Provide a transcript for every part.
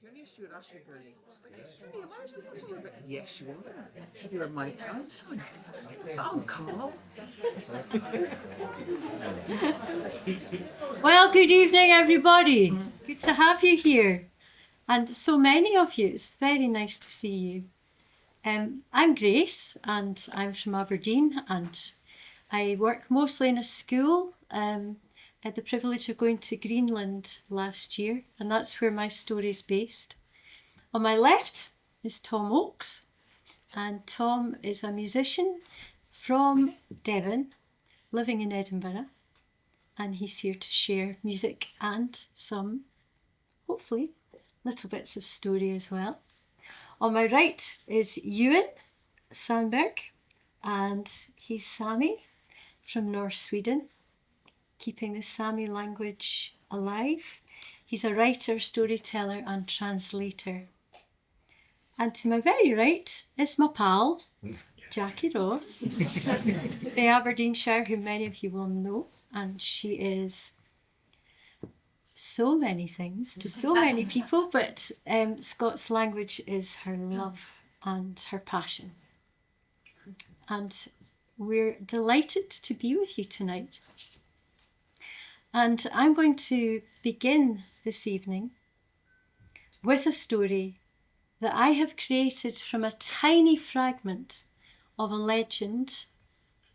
You're used to Russian girlie. Yes, you are. You're my grandson. Oh, Carl. Well, good evening, everybody. Good to have you here. And so many of you. It's very nice to see you. I'm Grace, and I'm from Aberdeen, and I work mostly in a school. I had the privilege of going to Greenland last year, and that's where my story is based. On my left is Tom Oakes, and Tom is a musician from Devon, living in Edinburgh, and he's here to share music and some, hopefully, little bits of story as well. On my right is Johan Sandberg, and he's Sami from North Sweden, keeping the Sami language alive. He's a writer, storyteller, and translator. And to my very right is my pal, Jackie Ross, the Aberdeenshire, who many of you will know, and she is so many things to so many people, but Scots language is her love and her passion. And we're delighted to be with you tonight. And I'm going to begin this evening with a story that I have created from a tiny fragment of a legend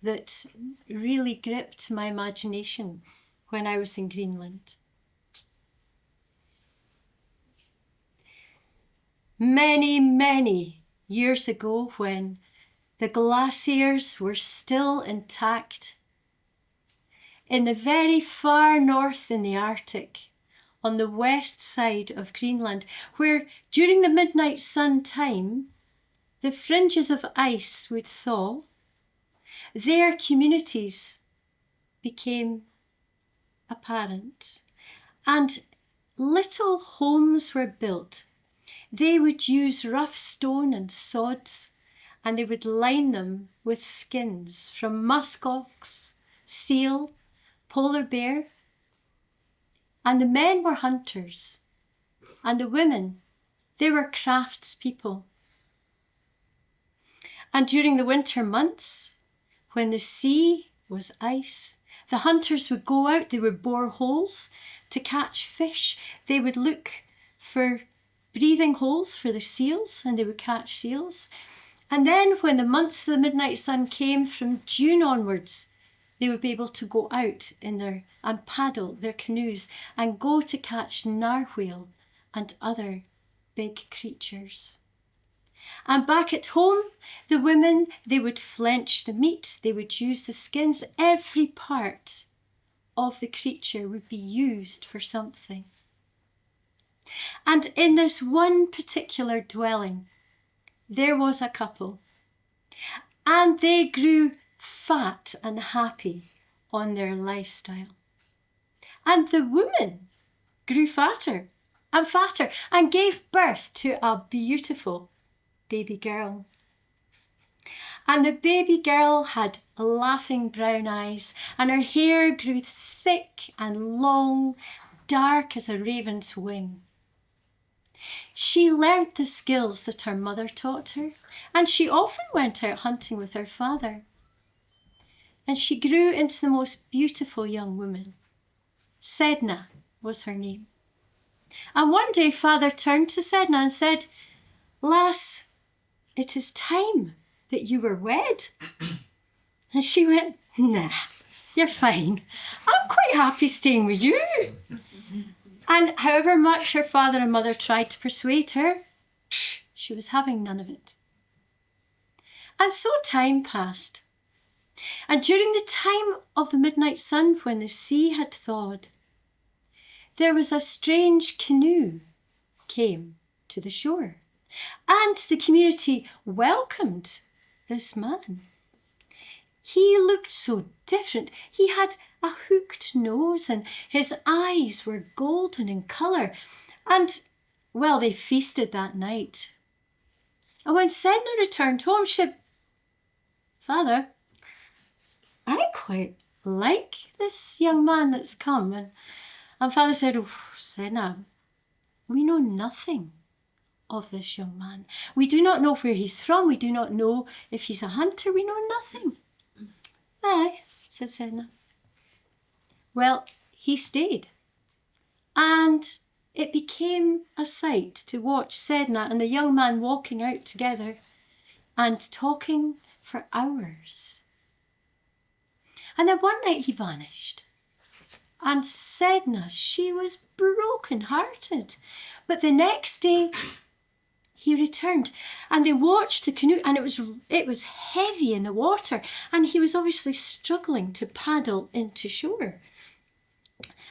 that really gripped my imagination when I was in Greenland. Many, many years ago, when the glaciers were still intact, in the very far north in the Arctic, on the west side of Greenland, where during the midnight sun time, the fringes of ice would thaw, their communities became apparent, and little homes were built. They would use rough stone and sods, and they would line them with skins from musk ox, seal, polar bear. And the men were hunters, and the women, they were craftspeople. And during the winter months, when the sea was ice, the hunters would go out, they would bore holes to catch fish. They would look for breathing holes for the seals, and they would catch seals. And then when the months of the midnight sun came from June onwards, they would be able to go out and paddle their canoes and go to catch narwhal and other big creatures. And back at home, the women, they would flench the meat, they would use the skins. Every part of the creature would be used for something. And in this one particular dwelling, there was a couple, and they grew fat and happy on their lifestyle. And the woman grew fatter and gave birth to a beautiful baby girl. And the baby girl had laughing brown eyes, and her hair grew thick and long, dark as a raven's wing. She learnt the skills that her mother taught her, and she often went out hunting with her father. And she grew into the most beautiful young woman. Sedna was her name. And one day father turned to Sedna and said, "Lass, it is time that you were wed." And she went, "Nah, you're fine. I'm quite happy staying with you." And however much her father and mother tried to persuade her, she was having none of it. And so time passed. And during the time of the midnight sun, when the sea had thawed, there was a strange canoe came to the shore, and the community welcomed this man. He looked so different. He had a hooked nose, and his eyes were golden in colour. And, well, they feasted that night. And when Sedna returned home, she said, "Father, I quite like this young man that's come." And father said, "Oh, Sedna, we know nothing of this young man. We do not know where he's from. We do not know if he's a hunter. We know nothing. Aye, said Sedna. Well, he stayed. And it became a sight to watch Sedna and the young man walking out together and talking for hours. And then one night he vanished. And Sedna, she was broken-hearted. But the next day he returned and they watched the canoe, and it was heavy in the water, and he was obviously struggling to paddle into shore.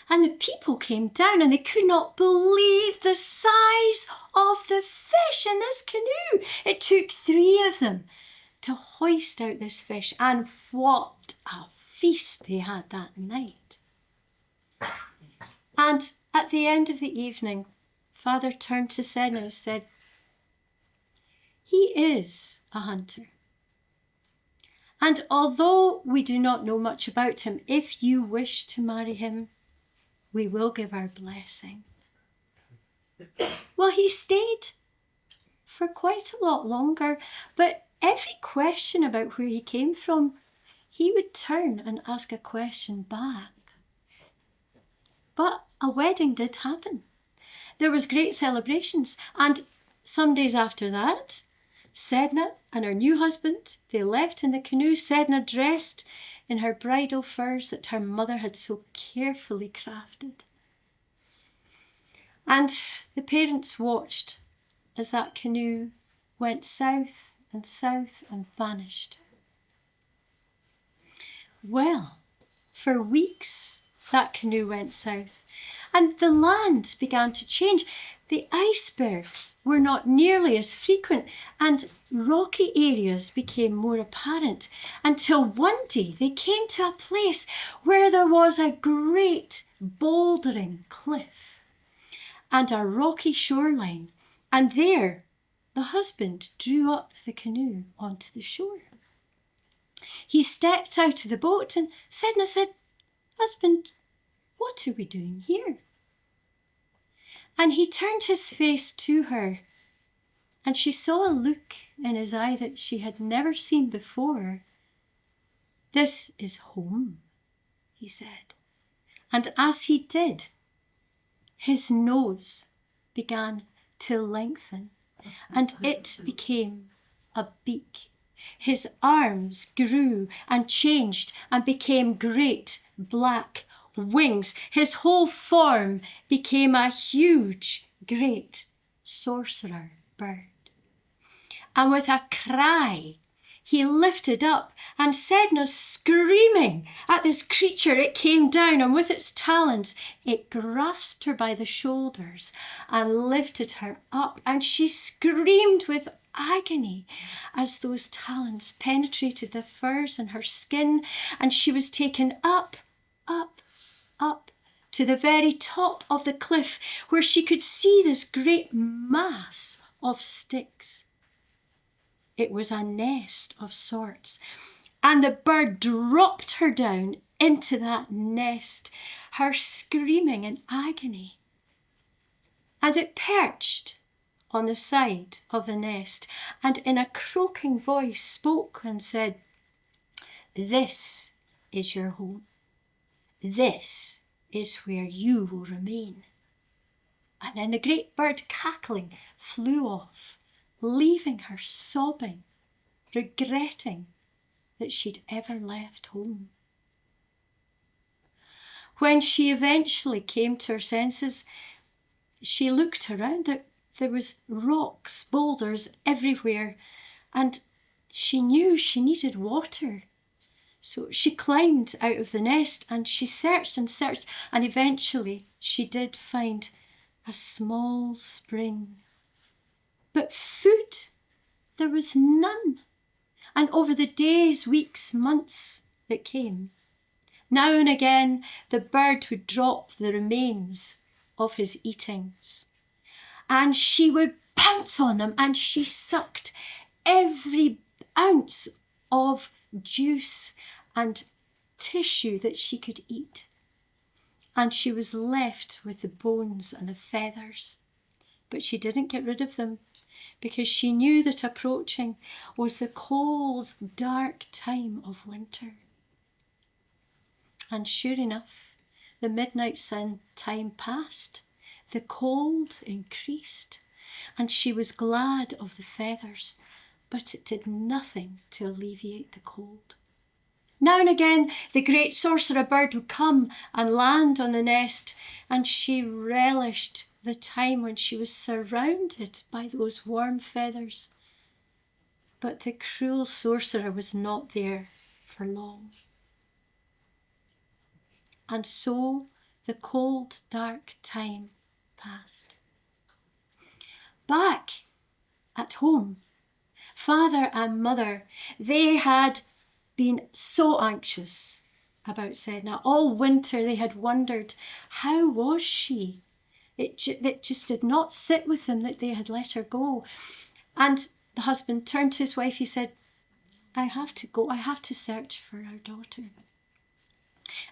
And the people came down and they could not believe the size of the fish in this canoe. It took 3 of them to hoist out this fish, and what a feast they had that night. And at the end of the evening, Father turned to Sedna and said, he is a hunter. And although we do not know much about him, if you wish to marry him, we will give our blessing. Well, he stayed for quite a lot longer, but every question about where he came from, he would turn and ask a question back. But a wedding did happen. There was great celebrations, and some days after that, Sedna and her new husband, they left in the canoe, Sedna dressed in her bridal furs that her mother had so carefully crafted. And the parents watched as that canoe went south and south and vanished. Well, for weeks that canoe went south, and the land began to change. The icebergs were not nearly as frequent, and rocky areas became more apparent, until one day they came to a place where there was a great bouldering cliff and a rocky shoreline, and there the husband drew up the canoe onto the shore. He stepped out of the boat, and Sedna said, "Husband, what are we doing here?" And he turned his face to her, and she saw a look in his eye that she had never seen before. "This is home," he said. And as he did, his nose began to lengthen, and it became a beak. His arms grew and changed and became great black wings. His whole form became a huge, great sorcerer bird. And with a cry, he lifted up, and Sedna, screaming at this creature, it came down, and with its talons, it grasped her by the shoulders and lifted her up, and she screamed with agony as those talons penetrated the furs and her skin, and she was taken up, up, up to the very top of the cliff, where she could see this great mass of sticks. It was a nest of sorts, and the bird dropped her down into that nest, her screaming in agony. And it perched on the side of the nest, and in a croaking voice spoke and said, "This is your home. This is where you will remain." And then the great bird, cackling, flew off, leaving her sobbing, regretting that she'd ever left home. When she eventually came to her senses, she looked around. There was rocks, boulders everywhere, and she knew she needed water. So she climbed out of the nest, and she searched and searched, and eventually she did find a small spring. But food, there was none. And over the days, weeks, months that came, now and again the bird would drop the remains of his eatings, and she would pounce on them, and she sucked every ounce of juice and tissue that she could eat. And she was left with the bones and the feathers. But she didn't get rid of them, because she knew that approaching was the cold, dark time of winter. And sure enough, the midnight sun time passed, the cold increased, and she was glad of the feathers, but it did nothing to alleviate the cold. Now and again, the great sorcerer bird would come and land on the nest, and she relished the time when she was surrounded by those warm feathers. But the cruel sorcerer was not there for long. And so the cold, dark time passed. Back at home, father and mother, they had been so anxious about Sedna. All winter they had wondered, how was she? It just did not sit with them that they had let her go. And the husband turned to his wife. He said, I have to go. I have to search for our daughter.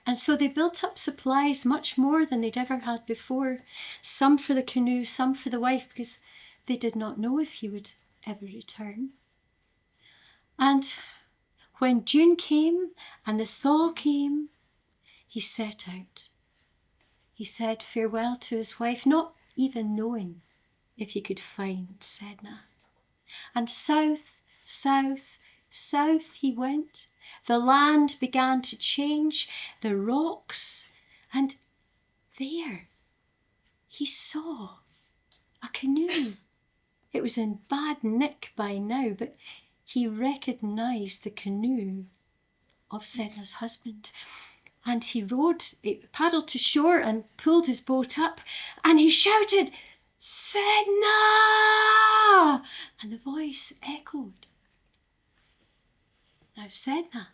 And so they built up supplies, much more than they'd ever had before. Some for the canoe, some for the wife, because they did not know if he would ever return. And when June came and the thaw came, he set out. He said farewell to his wife, not even knowing if he could find Sedna. And south, south, south he went. The land began to change, the rocks, and there he saw a canoe. It was in bad nick by now, but he recognised the canoe of Sedna's husband. And he paddled to shore and pulled his boat up, and he shouted, Sedna! And the voice echoed. Now Sedna,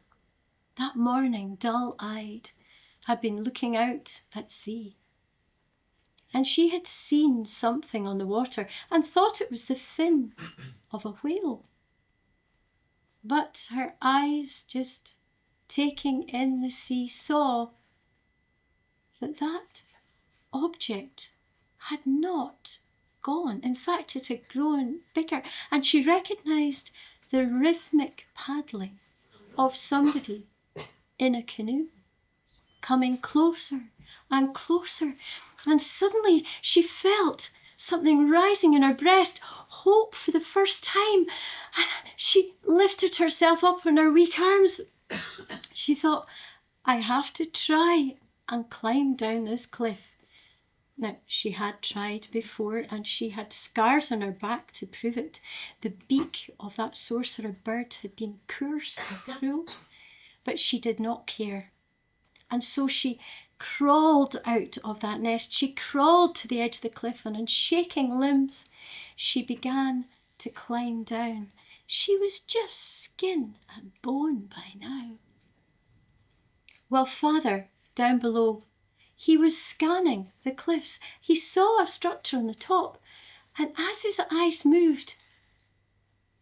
that morning, dull-eyed, had been looking out at sea. And she had seen something on the water and thought it was the fin of a whale. But her eyes, just taking in the sea, saw that object had not gone. In fact, it had grown bigger, and she recognised the rhythmic paddling of somebody in a canoe, coming closer and closer. And suddenly she felt something rising in her breast, hope for the first time. And she lifted herself up on her weak arms. She thought, I have to try and climb down this cliff. Now, she had tried before, and she had scars on her back to prove it. The beak of that sorcerer bird had been coarse and cruel, but she did not care. And so she crawled out of that nest. She crawled to the edge of the cliff, and on shaking limbs, she began to climb down. She was just skin and bone by now. Well, father, down below, he was scanning the cliffs. He saw a structure on the top, and as his eyes moved,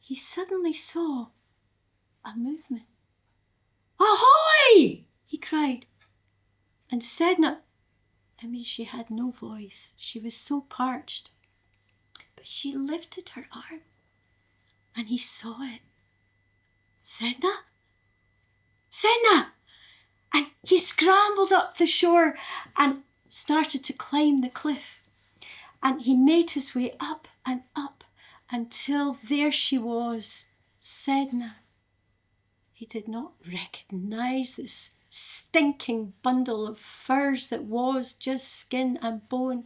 he suddenly saw a movement. Ahoy! He cried. And Sedna, she had no voice. She was so parched. But she lifted her arm, and he saw it. Sedna? Sedna! And he scrambled up the shore and started to climb the cliff. And he made his way up and up until there she was, Sedna. He did not recognise this stinking bundle of furs that was just skin and bone,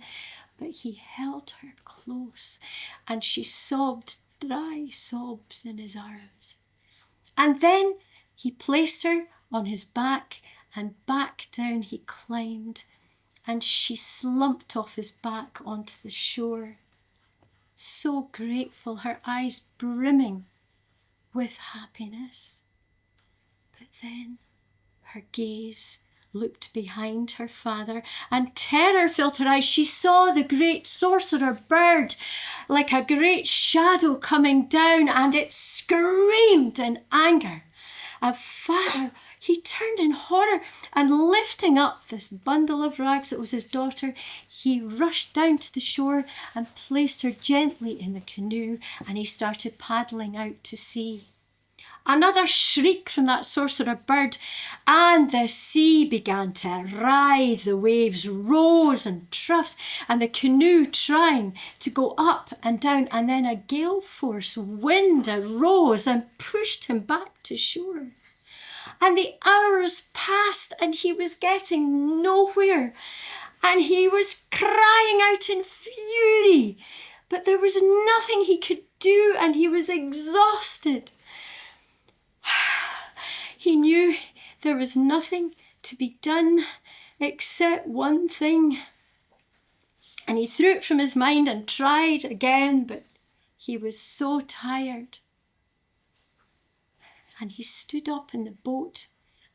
but he held her close, and she sobbed dry sobs in his arms. And then he placed her on his back, and back down he climbed, and she slumped off his back onto the shore, so grateful, her eyes brimming with happiness. But then her gaze looked behind her father, and terror filled her eyes. She saw the great sorcerer bird like a great shadow coming down, and it screamed in anger. And father, he turned in horror, and lifting up this bundle of rags that was his daughter, he rushed down to the shore and placed her gently in the canoe, and he started paddling out to sea. Another shriek from that sorcerer bird, and the sea began to writhe. The waves rose and troughs, and the canoe trying to go up and down, and then a gale force wind arose and pushed him back to shore. And the hours passed, and he was getting nowhere, and he was crying out in fury, but there was nothing he could do, and he was exhausted. He knew there was nothing to be done except one thing. And he threw it from his mind and tried again, but he was so tired. And he stood up in the boat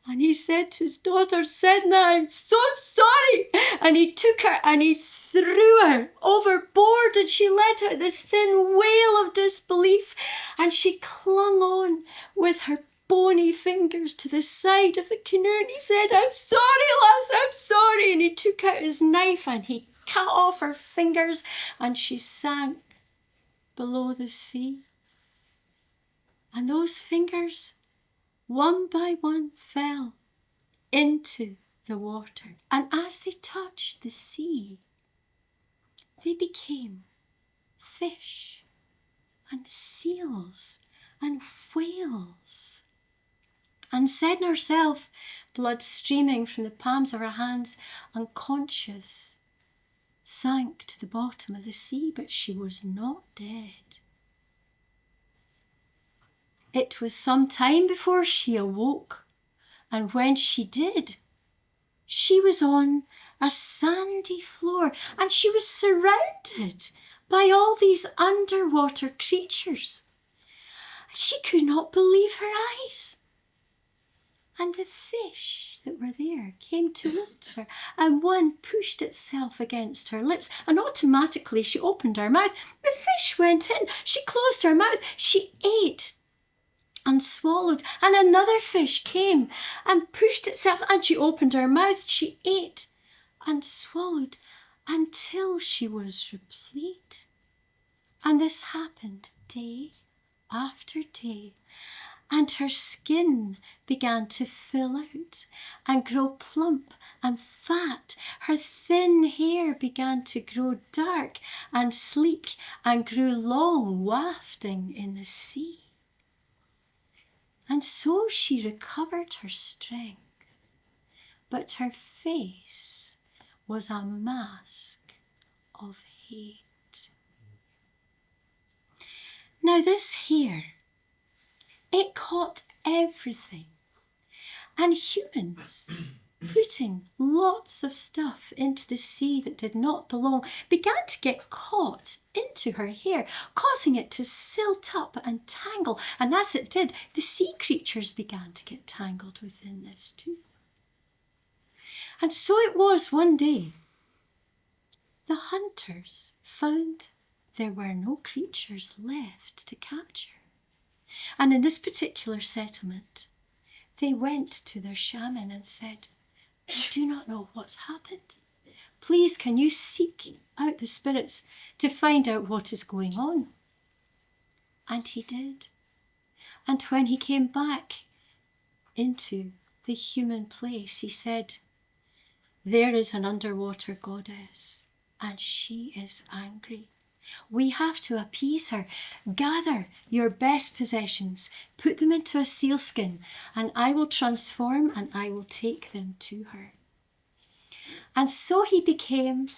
and he said to his daughter, Sedna, I'm so sorry. And he took her and he threw her overboard, and she let out this thin wail of disbelief, and she clung on with her bony fingers to the side of the canoe, and he said, I'm sorry, lass, I'm sorry. And he took out his knife and he cut off her fingers, and she sank below the sea. And those fingers, one by one, fell into the water. And as they touched the sea, they became fish and seals and whales. And Sedna herself, blood streaming from the palms of her hands, unconscious, sank to the bottom of the sea, but she was not dead. It was some time before she awoke, and when she did, she was on a sandy floor, and she was surrounded by all these underwater creatures. And she could not believe her eyes. And the fish that were there came towards her, and one pushed itself against her lips, and automatically she opened her mouth. The fish went in, she closed her mouth, she ate and swallowed, and another fish came and pushed itself, and she opened her mouth, she ate and swallowed until she was replete. And this happened day after day, and her skin began to fill out and grow plump and fat. Her thin hair began to grow dark and sleek and grew long, wafting in the sea. And so she recovered her strength, but her face was a mask of hate. Now this hair, it caught everything, and humans putting lots of stuff into the sea that did not belong began to get caught into her hair, causing it to silt up and tangle. And as it did, the sea creatures began to get tangled within this too. And so it was one day, the hunters found there were no creatures left to capture. And in this particular settlement, they went to their shaman and said, we do not know what's happened. Please, can you seek out the spirits to find out what is going on? And he did. And when he came back into the human place, he said, there is an underwater goddess, and she is angry. We have to appease her. Gather your best possessions, put them into a sealskin, and I will transform and I will take them to her. And so he became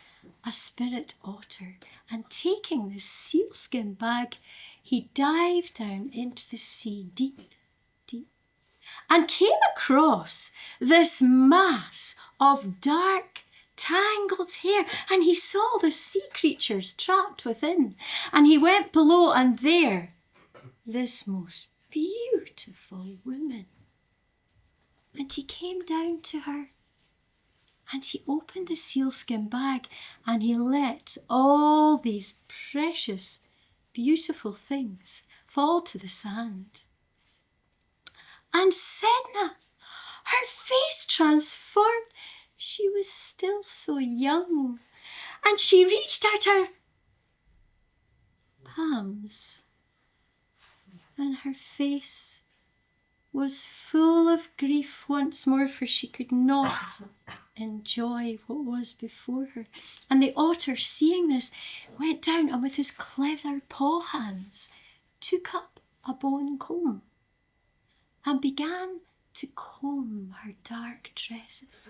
a spirit otter, and taking the sealskin bag, he dived down into the sea deep, deep, and came across this mass of dark, tangled hair, and he saw the sea creatures trapped within, and he went below, and there, this most beautiful woman, and he came down to her, and he opened the sealskin bag, and he let all these precious, beautiful things fall to the sand. And Sedna, her face transformed. She was still so young, and she reached out her palms, and her face was full of grief once more, for she could not enjoy what was before her. And the otter, seeing this, went down and with his clever paw hands took up a bone comb and began to comb her dark tresses.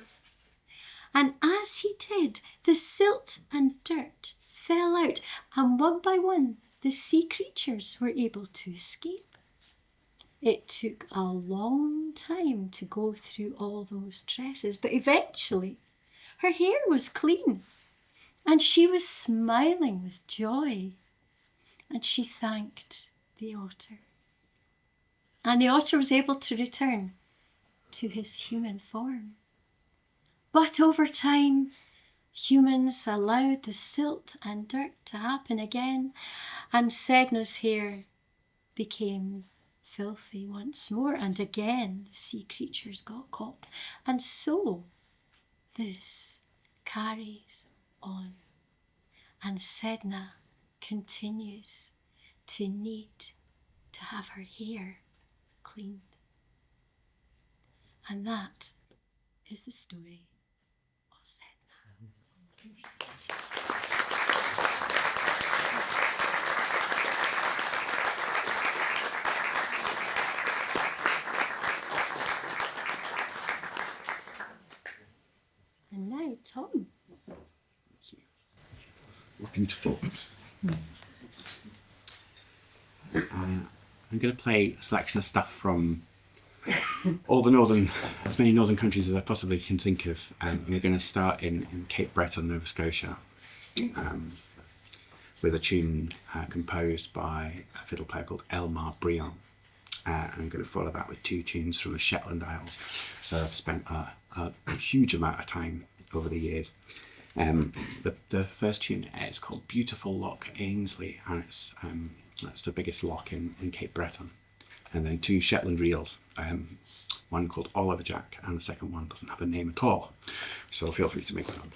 And as he did, the silt and dirt fell out, and one by one the sea creatures were able to escape. It took a long time to go through all those tresses, but eventually her hair was clean and she was smiling with joy, and she thanked the otter. And the otter was able to return to his human form. But over time, humans allowed the silt and dirt to happen again, and Sedna's hair became filthy once more, and again sea creatures got caught. And so this carries on, and Sedna continues to need to have her hair cleaned. And that is the story of Sedna. And now, Tom. Beautiful. I'm going to play a selection of stuff from all the as many northern countries as I possibly can think of. We're going to start in Cape Breton, Nova Scotia, with a tune composed by a fiddle player called Elmar Briand. I'm going to follow that with two tunes from the Shetland Isles. So I've spent a huge amount of time over the years. The first tune is called Beautiful Loch Ainsley, and that's the biggest loch in Cape Breton. And then two Shetland reels, one called Oliver Jack, and the second one doesn't have a name at all. So feel free to make one up.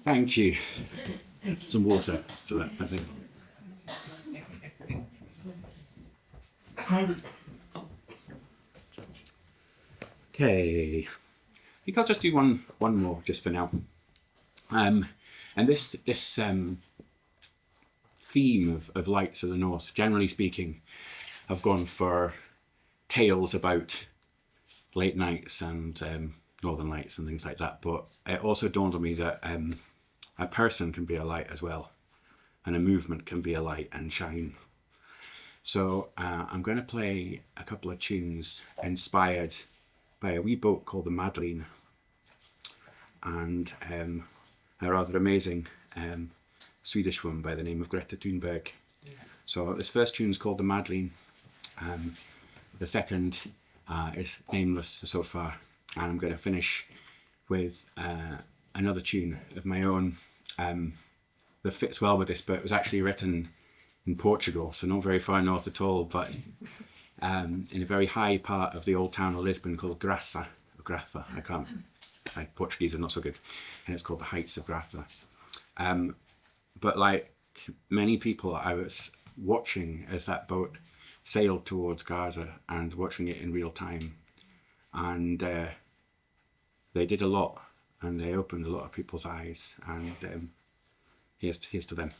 Thank you. Some water for that, I think. Okay. I think I'll just do one more just for now. And this theme of Lights of the North, generally speaking, I've gone for tales about late nights and northern lights and things like that. But it also dawned on me that a person can be a light as well, and a movement can be a light and shine. So I'm going to play a couple of tunes inspired by a wee boat called the Madeleine, and a rather amazing Swedish woman by the name of Greta Thunberg. So this first tune is called the Madeleine. The second is nameless so far, and I'm going to finish with another tune of my own that fits well with this, but it was actually written in Portugal, so not very far north at all, but in a very high part of the old town of Lisbon called Graça. My Portuguese is not so good, and it's called the Heights of Graça. But like many people, I was watching as that boat sailed towards Gaza and watching it in real time, and they did a lot, and they opened a lot of people's eyes, and here's to them.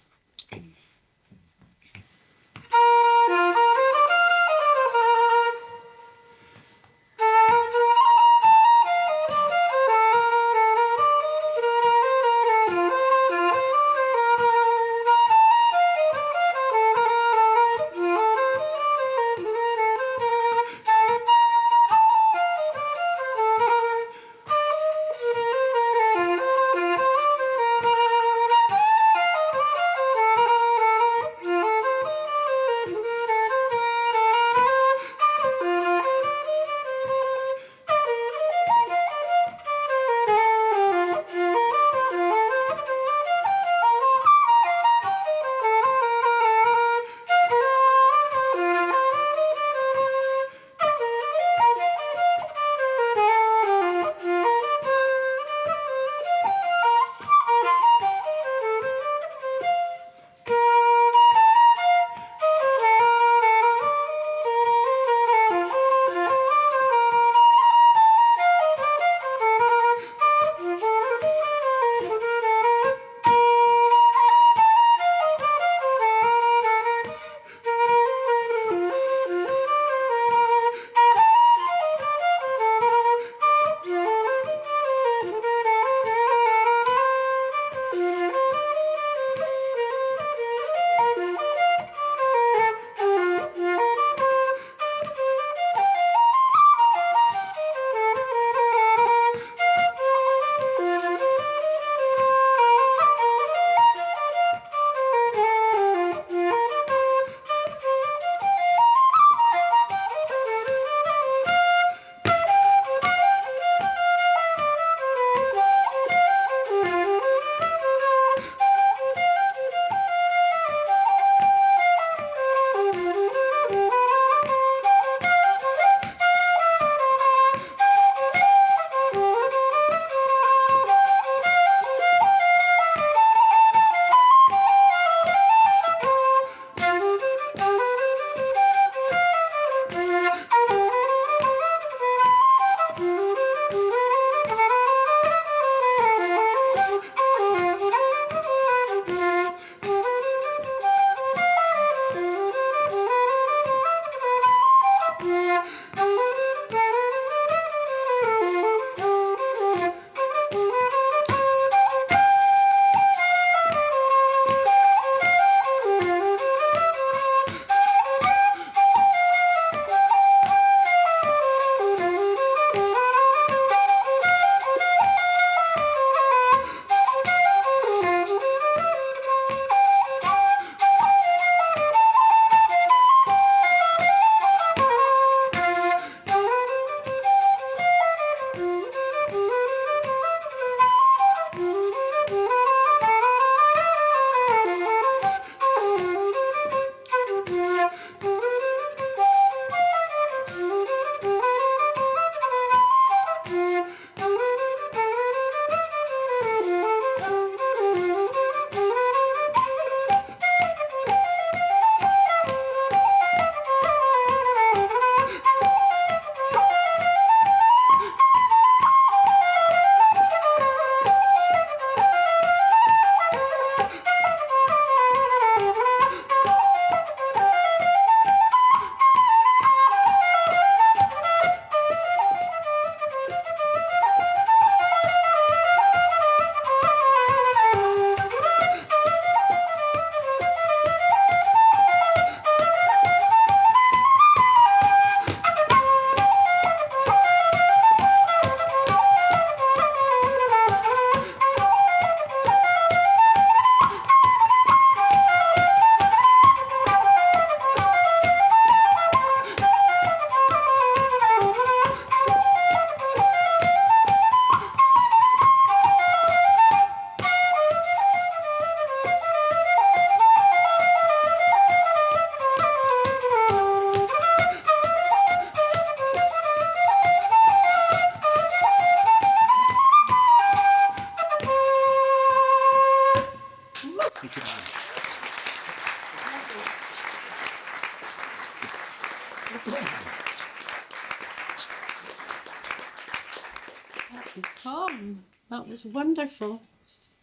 Tom, that was wonderful.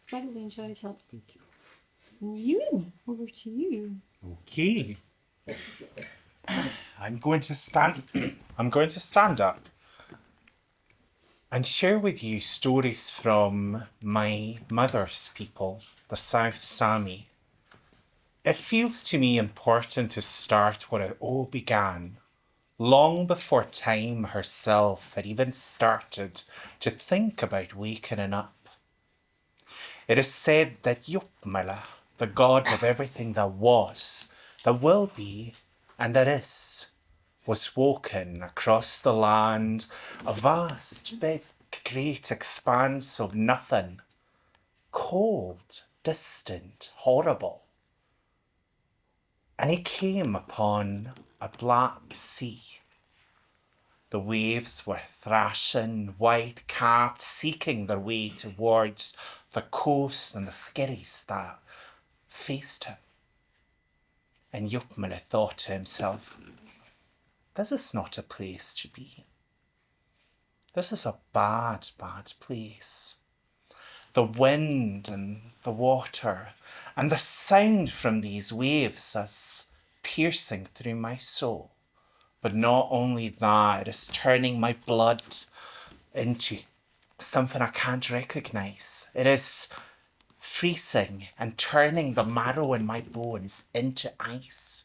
Thoroughly enjoyed that. Thank you. Ewan, over to you. Okay. I'm going to stand up and share with you stories from my mother's people, the South Sami. It feels to me important to start where it all began, long before time herself had even started to think about waking up. It is said that Jopmala, the god of everything that was, that will be, and that is, was woken across the land, a vast, big, great expanse of nothing, cold, distant, horrible. And he came upon a black sea. The waves were thrashing, white-capped, seeking their way towards the coast and the skerries that faced him. And Jopmala thought to himself, this is not a place to be. This is a bad, bad place. The wind and the water and the sound from these waves is piercing through my soul. But not only that, it is turning my blood into something I can't recognize. It is freezing and turning the marrow in my bones into ice.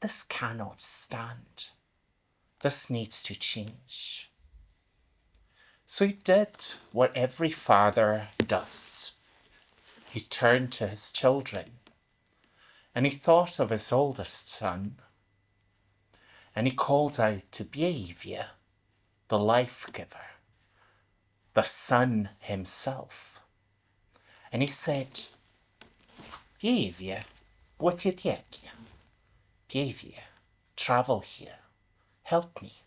This cannot stand. This needs to change. So he did what every father does. He turned to his children and he thought of his oldest son. And he called out to Behavior, the life giver, the sun himself. And he said, Behavior, what do you think? Behavior, travel here, help me.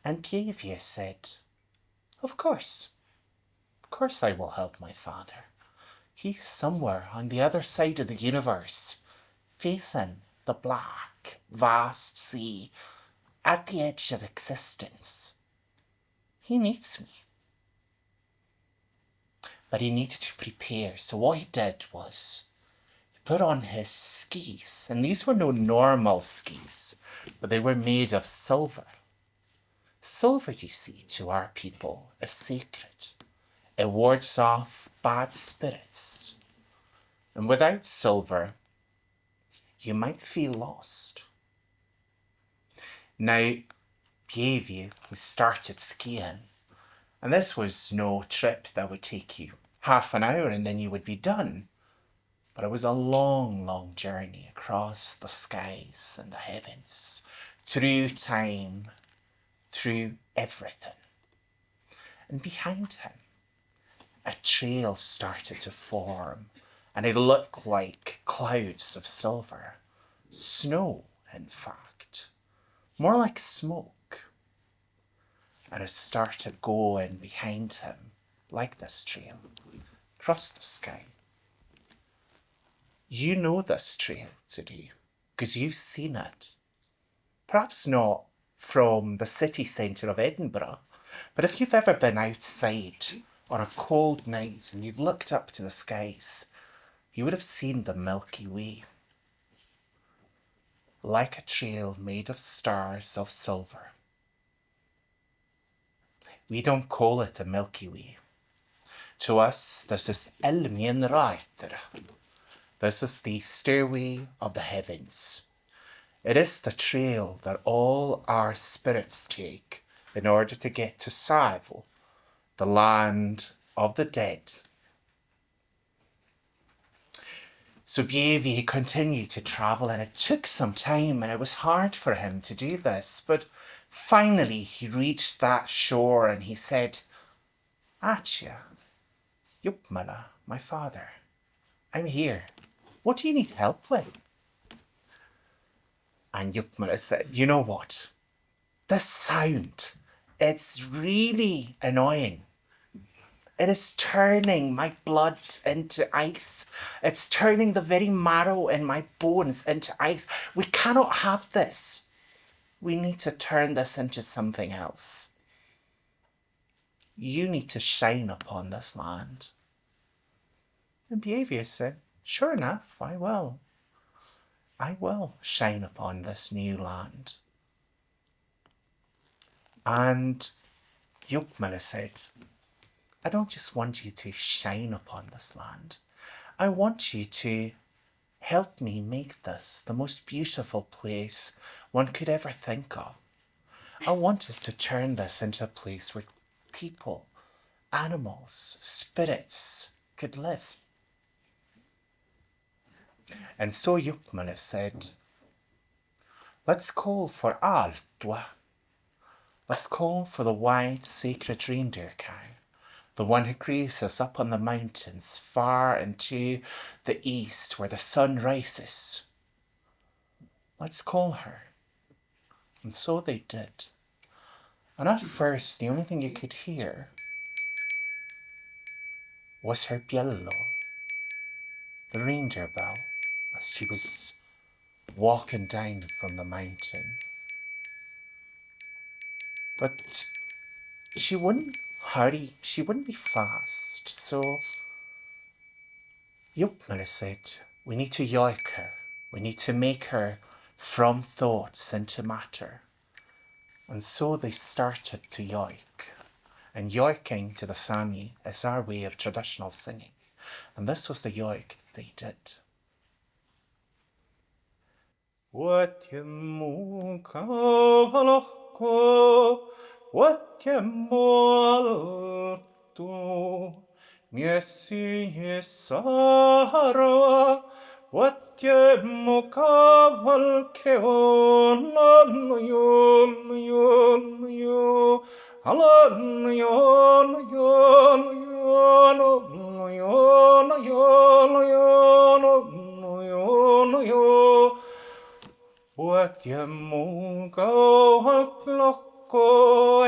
And Behavior said, of course I will help my father. He's somewhere on the other side of the universe, facing the black, vast sea, at the edge of existence. He needs me. But he needed to prepare, so what he did was he put on his skis, and these were no normal skis, but they were made of silver. Silver, you see, to our people is sacred. It wards off bad spirits. And without silver, you might feel lost. Now, Behavior, who started skiing, and this was no trip that would take you half an hour and then you would be done. But it was a long, long journey across the skies and the heavens, through time, through everything. And behind him, a trail started to form, and it looked like clouds of silver. Snow, in fact. More like smoke. And it started going behind him, like this trail, across the sky. You know this trail today, because you've seen it. Perhaps not from the city centre of Edinburgh, but if you've ever been outside on a cold night and you've looked up to the skies, you would have seen the Milky Way. Like a trail made of stars of silver. We don't call it a Milky Way. To us, this is Ilmian Reiter. This is the stairway of the heavens. It is the trail that all our spirits take in order to get to Savo, the land of the dead. So Behavior continued to travel, and it took some time, and it was hard for him to do this. But finally he reached that shore and he said, Achia, Jopmala, my father, I'm here. What do you need help with? And Jopmala said, you know what? This sound, it's really annoying. It is turning my blood into ice. It's turning the very marrow in my bones into ice. We cannot have this. We need to turn this into something else. You need to shine upon this land. And Behavior said, sure enough, I will. I will shine upon this new land. And Yokmiller said, I don't just want you to shine upon this land. I want you to help me make this the most beautiful place one could ever think of. I want us to turn this into a place where people, animals, spirits could live. And so Yukmana said, let's call for Aldwa. Let's call for the wide sacred reindeer cow, the one who grazes up on the mountains far into the east where the sun rises. Let's call her. And so they did. And at first, the only thing you could hear was her biello, the reindeer bell, as she was walking down from the mountain. But she wouldn't hurry, she wouldn't be fast. So Yopmiller said, we need to yoik her. We need to make her from thoughts into matter. And so they started to yoik. And yoiking to the Sami is our way of traditional singing. And this was the yoik they did. What you what you Miesi Sara, what ye mokaval creon, you, Alan, what ye mokaval clocko,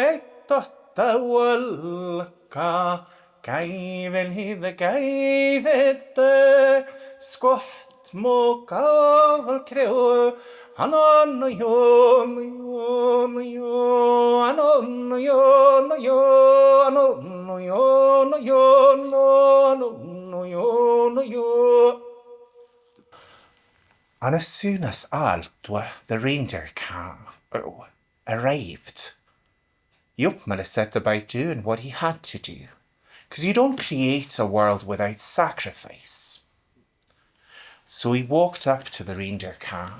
etawalka. Gaiven he the gaivet squat mo caval creo anon yo And as soon as Aldwa, the reindeer calf, arrived, Yopmiller set about doing what he had to do. Because you don't create a world without sacrifice. So he walked up to the reindeer cow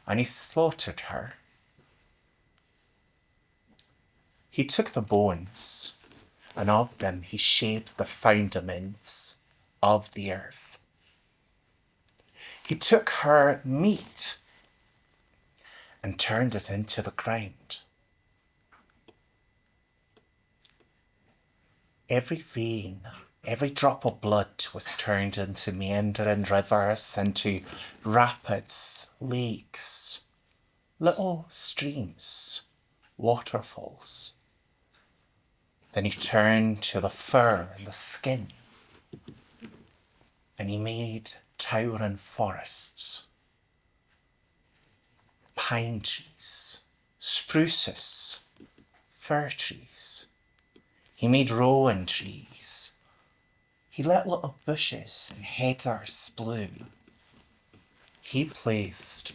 and he slaughtered her. He took the bones and of them he shaped the foundaments of the earth. He took her meat and turned it into the ground. Every vein, every drop of blood was turned into meandering rivers, into rapids, lakes, little streams, waterfalls. Then he turned to the fur and the skin, and he made towering forests, pine trees, spruces, fir trees. He made rowan trees. He let little bushes and heathers bloom. He placed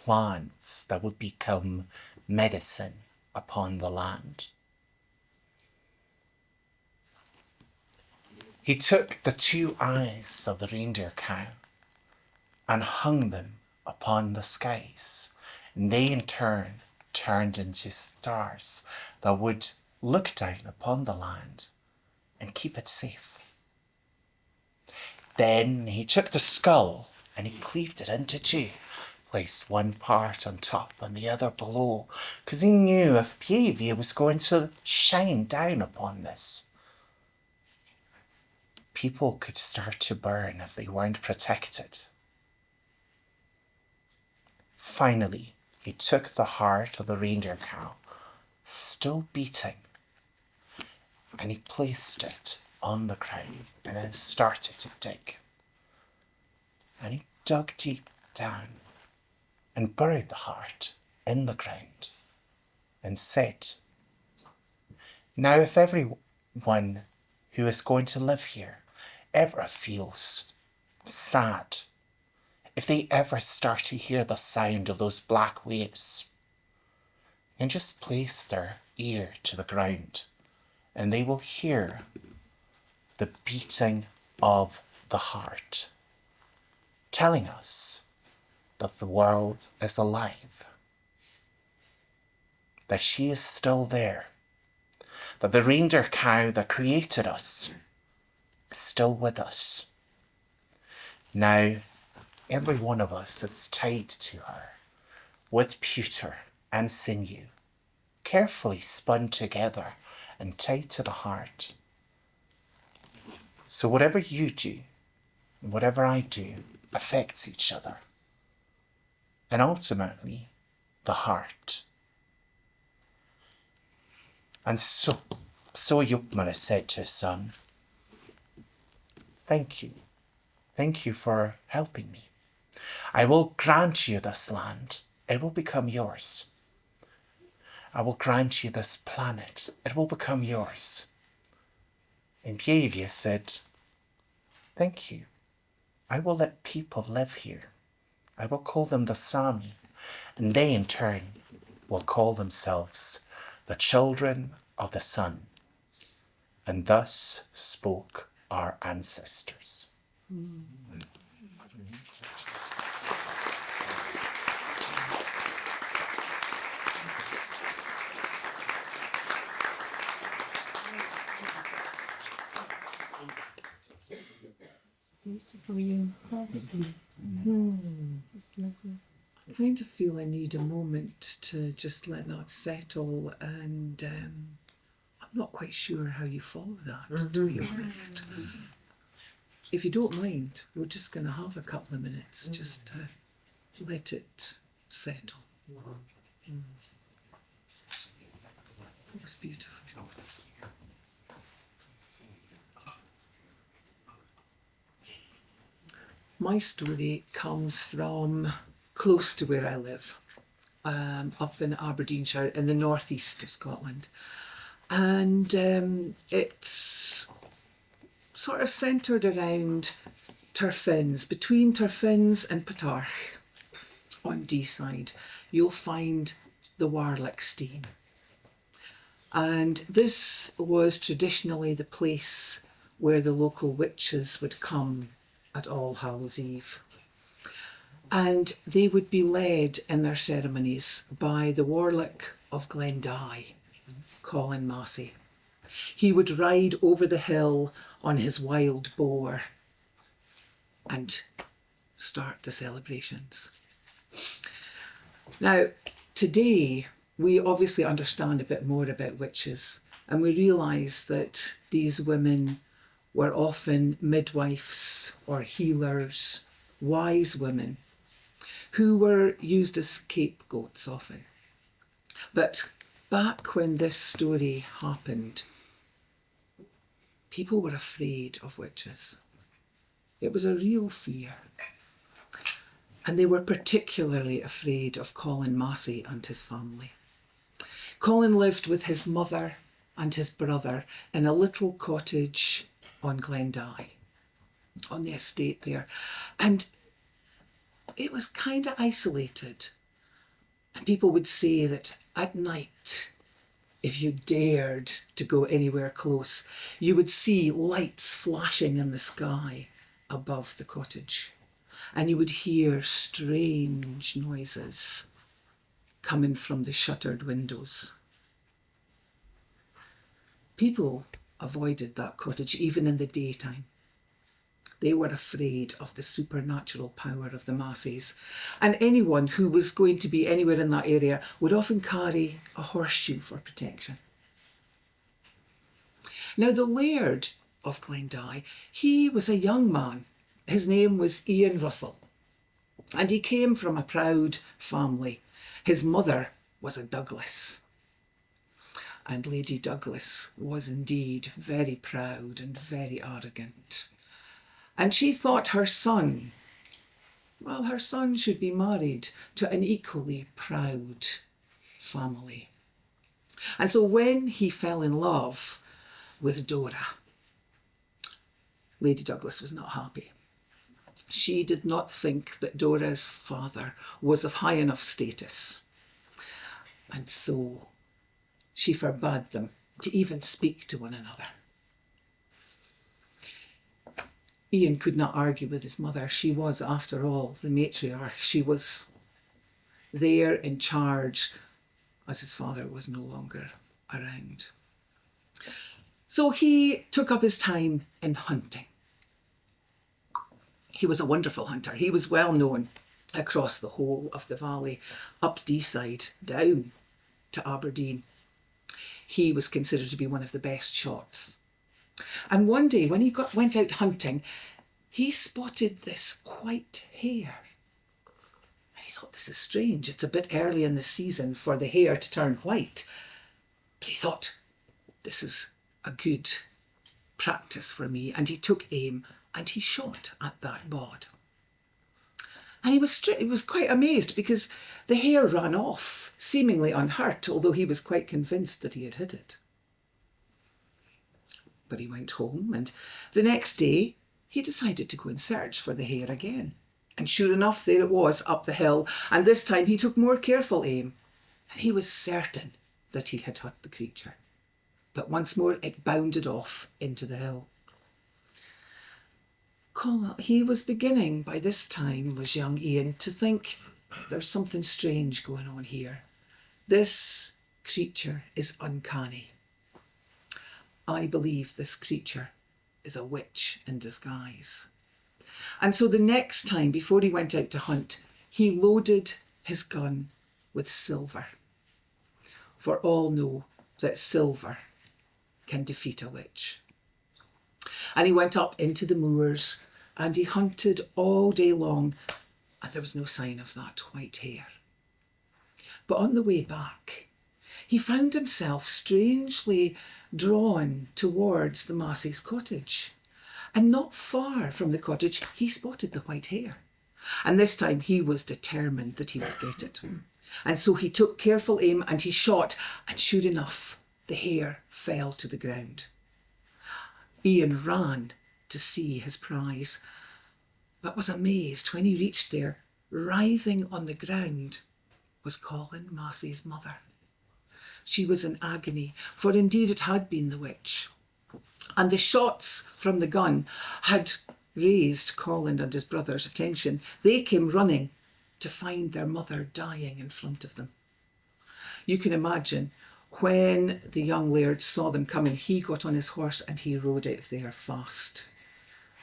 plants that would become medicine upon the land. He took the two eyes of the reindeer cow and hung them upon the skies. And they in turn turned into stars that would look down upon the land and keep it safe. Then he took the skull and he cleaved it into two, placed one part on top and the other below, because he knew if Pievia was going to shine down upon this, people could start to burn if they weren't protected. Finally, he took the heart of the reindeer cow, still beating, and he placed it on the ground and then started to dig. And he dug deep down and buried the heart in the ground and said, "Now if everyone who is going to live here ever feels sad, if they ever start to hear the sound of those black waves, then just place their ear to the ground and they will hear the beating of the heart, telling us that the world is alive, that she is still there, that the reindeer cow that created us is still with us. Now, every one of us is tied to her with pewter and sinew, carefully spun together and tied to the heart. So whatever you do, and whatever I do, affects each other, and ultimately the heart." And so Yukmana said to his son, "Thank you. Thank you for helping me. I will grant you this land. It will become yours. I will grant you this planet. It will become yours." And Pievia said, "Thank you. I will let people live here. I will call them the Sami, and they in turn will call themselves the children of the sun." And thus spoke our ancestors. Beautiful, you. Just lovely. I kind of feel I need a moment to just let that settle, and I'm not quite sure how you follow that, to be honest. If you don't mind, we're just going to have a couple of minutes just to let it settle. Looks beautiful. My story comes from close to where I live, up in Aberdeenshire in the northeast of Scotland. And it's sort of centred around Turfins. Between Turfins and Petarch on D side, you'll find the Warlickstein. And this was traditionally the place where the local witches would come at All Hallows Eve. And they would be led in their ceremonies by the Warlick of Glendy, Colin Massey. He would ride over the hill on his wild boar and start the celebrations. Now, today, we obviously understand a bit more about witches, and we realise that these women were often midwives or healers, wise women, who were used as scapegoats often. But back when this story happened, people were afraid of witches. It was a real fear. And they were particularly afraid of Colin Massey and his family. Colin lived with his mother and his brother in a little cottage on Glendy, on the estate there. And it was kind of isolated. And people would say that at night, if you dared to go anywhere close, you would see lights flashing in the sky above the cottage. And you would hear strange noises coming from the shuttered windows. People avoided that cottage even in the daytime. They were afraid of the supernatural power of the Masseys. And anyone who was going to be anywhere in that area would often carry a horseshoe for protection. Now, the laird of Glendy, he was a young man. His name was Ian Russell. And he came from a proud family. His mother was a Douglas. And Lady Douglas was indeed very proud and very arrogant. And she thought her son should be married to an equally proud family. And so when he fell in love with Dora, Lady Douglas was not happy. She did not think that Dora's father was of high enough status. And so she forbade them to even speak to one another. Ian could not argue with his mother. She was, after all, the matriarch. She was there in charge as his father was no longer around. So he took up his time in hunting. He was a wonderful hunter. He was well known across the whole of the valley, up Deeside, down to Aberdeen. He was considered to be one of the best shots. And one day when he went out hunting, he spotted this white hare. And he thought, this is strange. It's a bit early in the season for the hare to turn white. But he thought, this is a good practice for me. And he took aim and he shot at that bod. And he was quite amazed because the hare ran off, seemingly unhurt, although he was quite convinced that he had hit it. But he went home, and the next day he decided to go and search for the hare again. And sure enough, there it was up the hill, and this time he took more careful aim, and he was certain that he had hit the creature. But once more it bounded off into the hill. He was beginning, by this time, was young Ian, to think there's something strange going on here. This creature is uncanny. I believe this creature is a witch in disguise. And so the next time, before he went out to hunt, he loaded his gun with silver. For all know that silver can defeat a witch. And he went up into the moors and he hunted all day long, and there was no sign of that white hare. But on the way back, he found himself strangely drawn towards the Massey's cottage. And not far from the cottage, he spotted the white hare. And this time he was determined that he would get it. And so he took careful aim and he shot, and sure enough, the hare fell to the ground. Ian ran to see his prize, but was amazed when he reached there. Writhing on the ground was Colin Massey's mother. She was in agony, for indeed it had been the witch. And the shots from the gun had raised Colin and his brother's attention. They came running to find their mother dying in front of them. You can imagine when the young laird saw them coming, he got on his horse and he rode out there fast.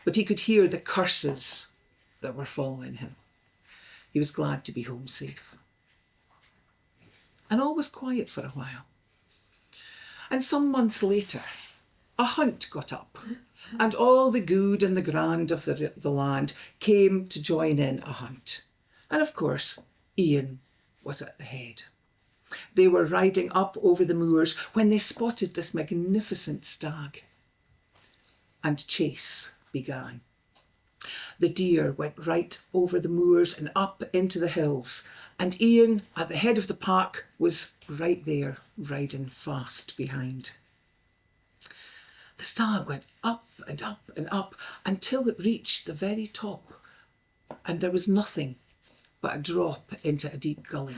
But he could hear the curses that were following him. He was glad to be home safe. And all was quiet for a while. And some months later, a hunt got up, and all the good and the grand of the land came to join in a hunt. And of course, Ian was at the head. They were riding up over the moors when they spotted this magnificent stag. And chase began. The deer went right over the moors and up into the hills, and Ian, at the head of the pack, was right there, riding fast behind. The stag went up and up and up until it reached the very top, and there was nothing but a drop into a deep gully.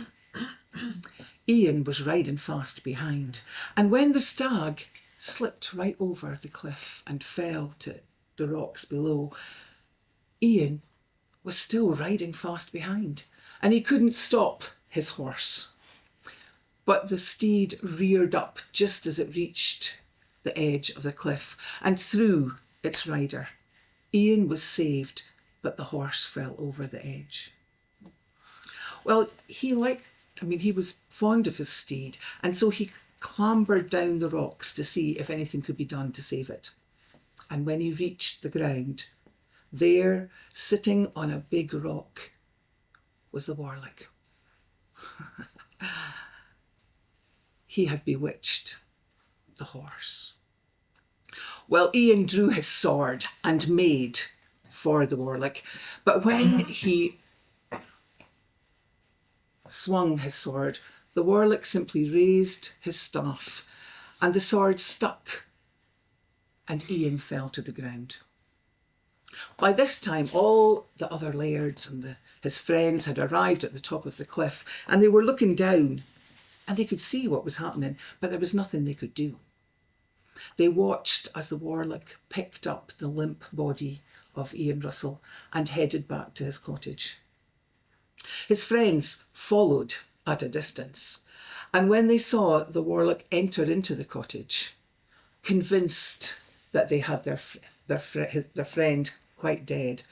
Ian was riding fast behind, and when the stag slipped right over the cliff and fell to the rocks below, Ian was still riding fast behind, and he couldn't stop his horse. But the steed reared up just as it reached the edge of the cliff and threw its rider. Ian was saved, but the horse fell over the edge. Well, he was fond of his steed, and so he clambered down the rocks to see if anything could be done to save it. And when he reached the ground, there, sitting on a big rock, was the warlock. He had bewitched the horse. Well, Ian drew his sword and made for the warlock, but when he swung his sword, the warlock simply raised his staff and the sword stuck and Ian fell to the ground. By this time, all the other lairds and his friends had arrived at the top of the cliff, and they were looking down, and they could see what was happening, but there was nothing they could do. They watched as the warlock picked up the limp body of Ian Russell and headed back to his cottage. His friends followed at a distance, and when they saw the warlock enter into the cottage, convinced that they had their friend quite dead,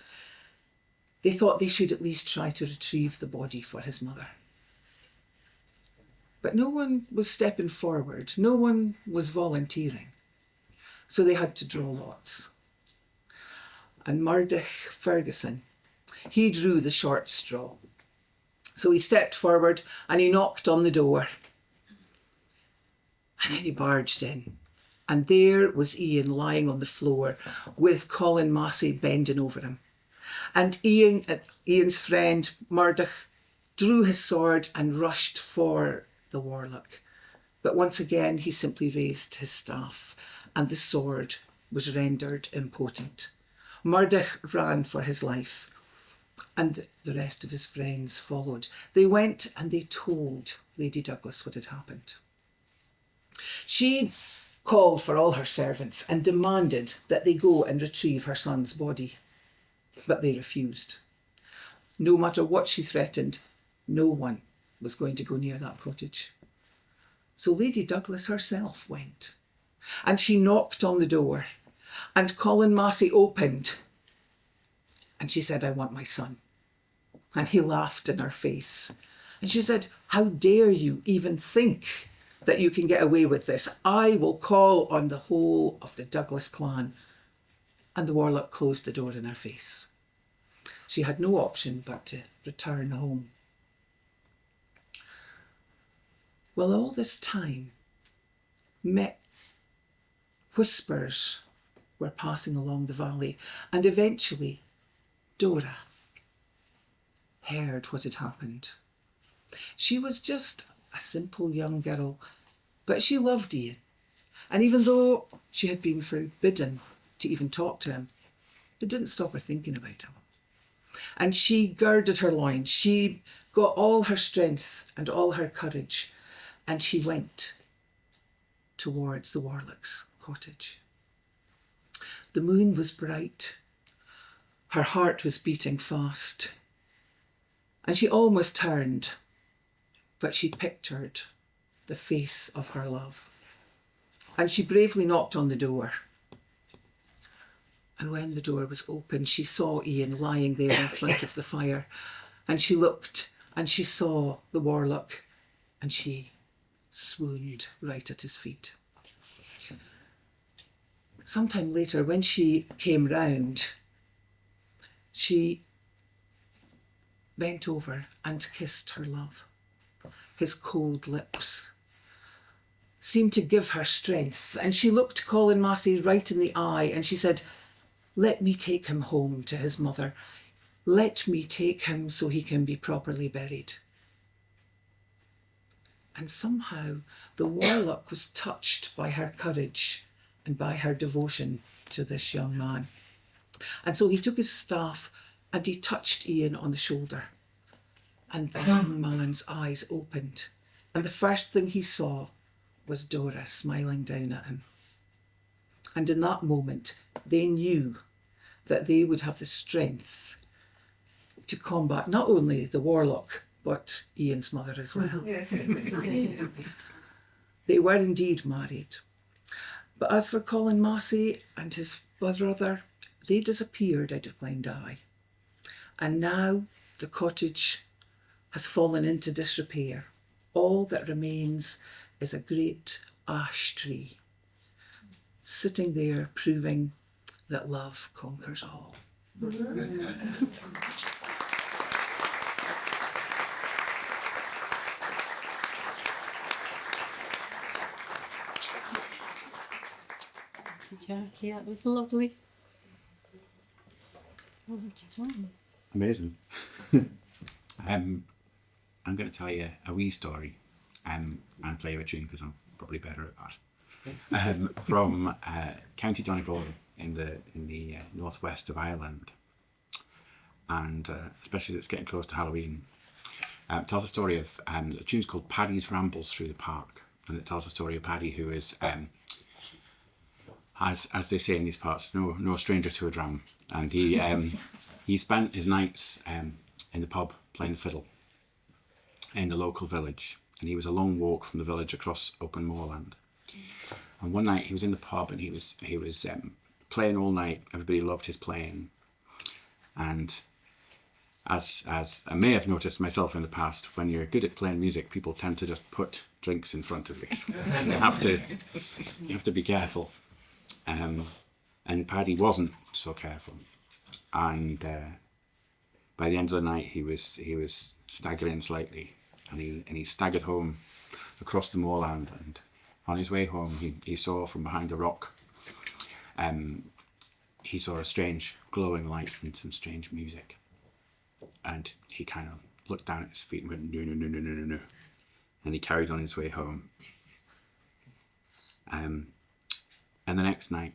they thought they should at least try to retrieve the body for his mother. But no one was stepping forward, no one was volunteering, so they had to draw lots. And Murdoch Ferguson, he drew the short straw. So he stepped forward and he knocked on the door. And then he barged in. And there was Ian lying on the floor with Colin Massey bending over him. And Ian's friend Murdoch drew his sword and rushed for the warlock. But once again, he simply raised his staff and the sword was rendered impotent. Murdoch ran for his life and the rest of his friends followed. They went and they told Lady Douglas what had happened. She called for all her servants and demanded that they go and retrieve her son's body. But they refused. No matter what she threatened, no one was going to go near that cottage. So Lady Douglas herself went, and she knocked on the door, and Colin Massey opened, and she said, "I want my son." And he laughed in her face. And she said, "How dare you even think that you can get away with this? I will call on the whole of the Douglas clan." And the warlock closed the door in her face. She had no option but to return home. Well, all this time, whispers were passing along the valley, and eventually Dora heard what had happened. She was just a simple young girl, but she loved Ian. And even though she had been forbidden to even talk to him, it didn't stop her thinking about him. And she girded her loins. She got all her strength and all her courage, and she went towards the warlock's cottage. The moon was bright. Her heart was beating fast. And she almost turned, but she pictured the face of her love. And she bravely knocked on the door. And when the door was open, she saw Ian lying there in front of the fire. And she looked and she saw the warlock and she swooned right at his feet. Sometime later, when she came round, she bent over and kissed her love. His cold lips seemed to give her strength. And she looked Colin Massey right in the eye and she said, "Let me take him home to his mother. Let me take him so he can be properly buried." And somehow the warlock was touched by her courage and by her devotion to this young man. And so he took his staff and he touched Ian on the shoulder. And the young man's eyes opened. And the first thing he saw was Dora smiling down at him. And in that moment, they knew that they would have the strength to combat not only the warlock, but Ian's mother as well. They were indeed married. But as for Colin Massey and his brother, they disappeared out of Glendye. And now the cottage has fallen into disrepair. All that remains is a great ash tree, sitting there proving that love conquers all. Jackie, that was lovely. Over to Tom. Amazing. I'm going to tell you a wee story and play you a tune because I'm probably better at that. From County Donegal in the northwest of Ireland, and especially as it's getting close to Halloween. It tells a story of the tune's called Paddy's Rambles Through the Park, and it tells the story of Paddy, who is, as they say in these parts, no stranger to a dram, and he spent his nights in the pub playing the fiddle in the local village, and he was a long walk from the village across open moorland. And one night he was in the pub and he was playing all night. Everybody loved his playing, and as I may have noticed myself in the past, when you're good at playing music, people tend to just put drinks in front of you. You have to be careful. And Paddy wasn't so careful, and by the end of the night he was staggering slightly, and he staggered home across the moorland, and on his way home he saw from behind a rock, he saw a strange glowing light and some strange music, and he kind of looked down at his feet and went, no, no, no, no, no, no, no, and he carried on his way home. And the next night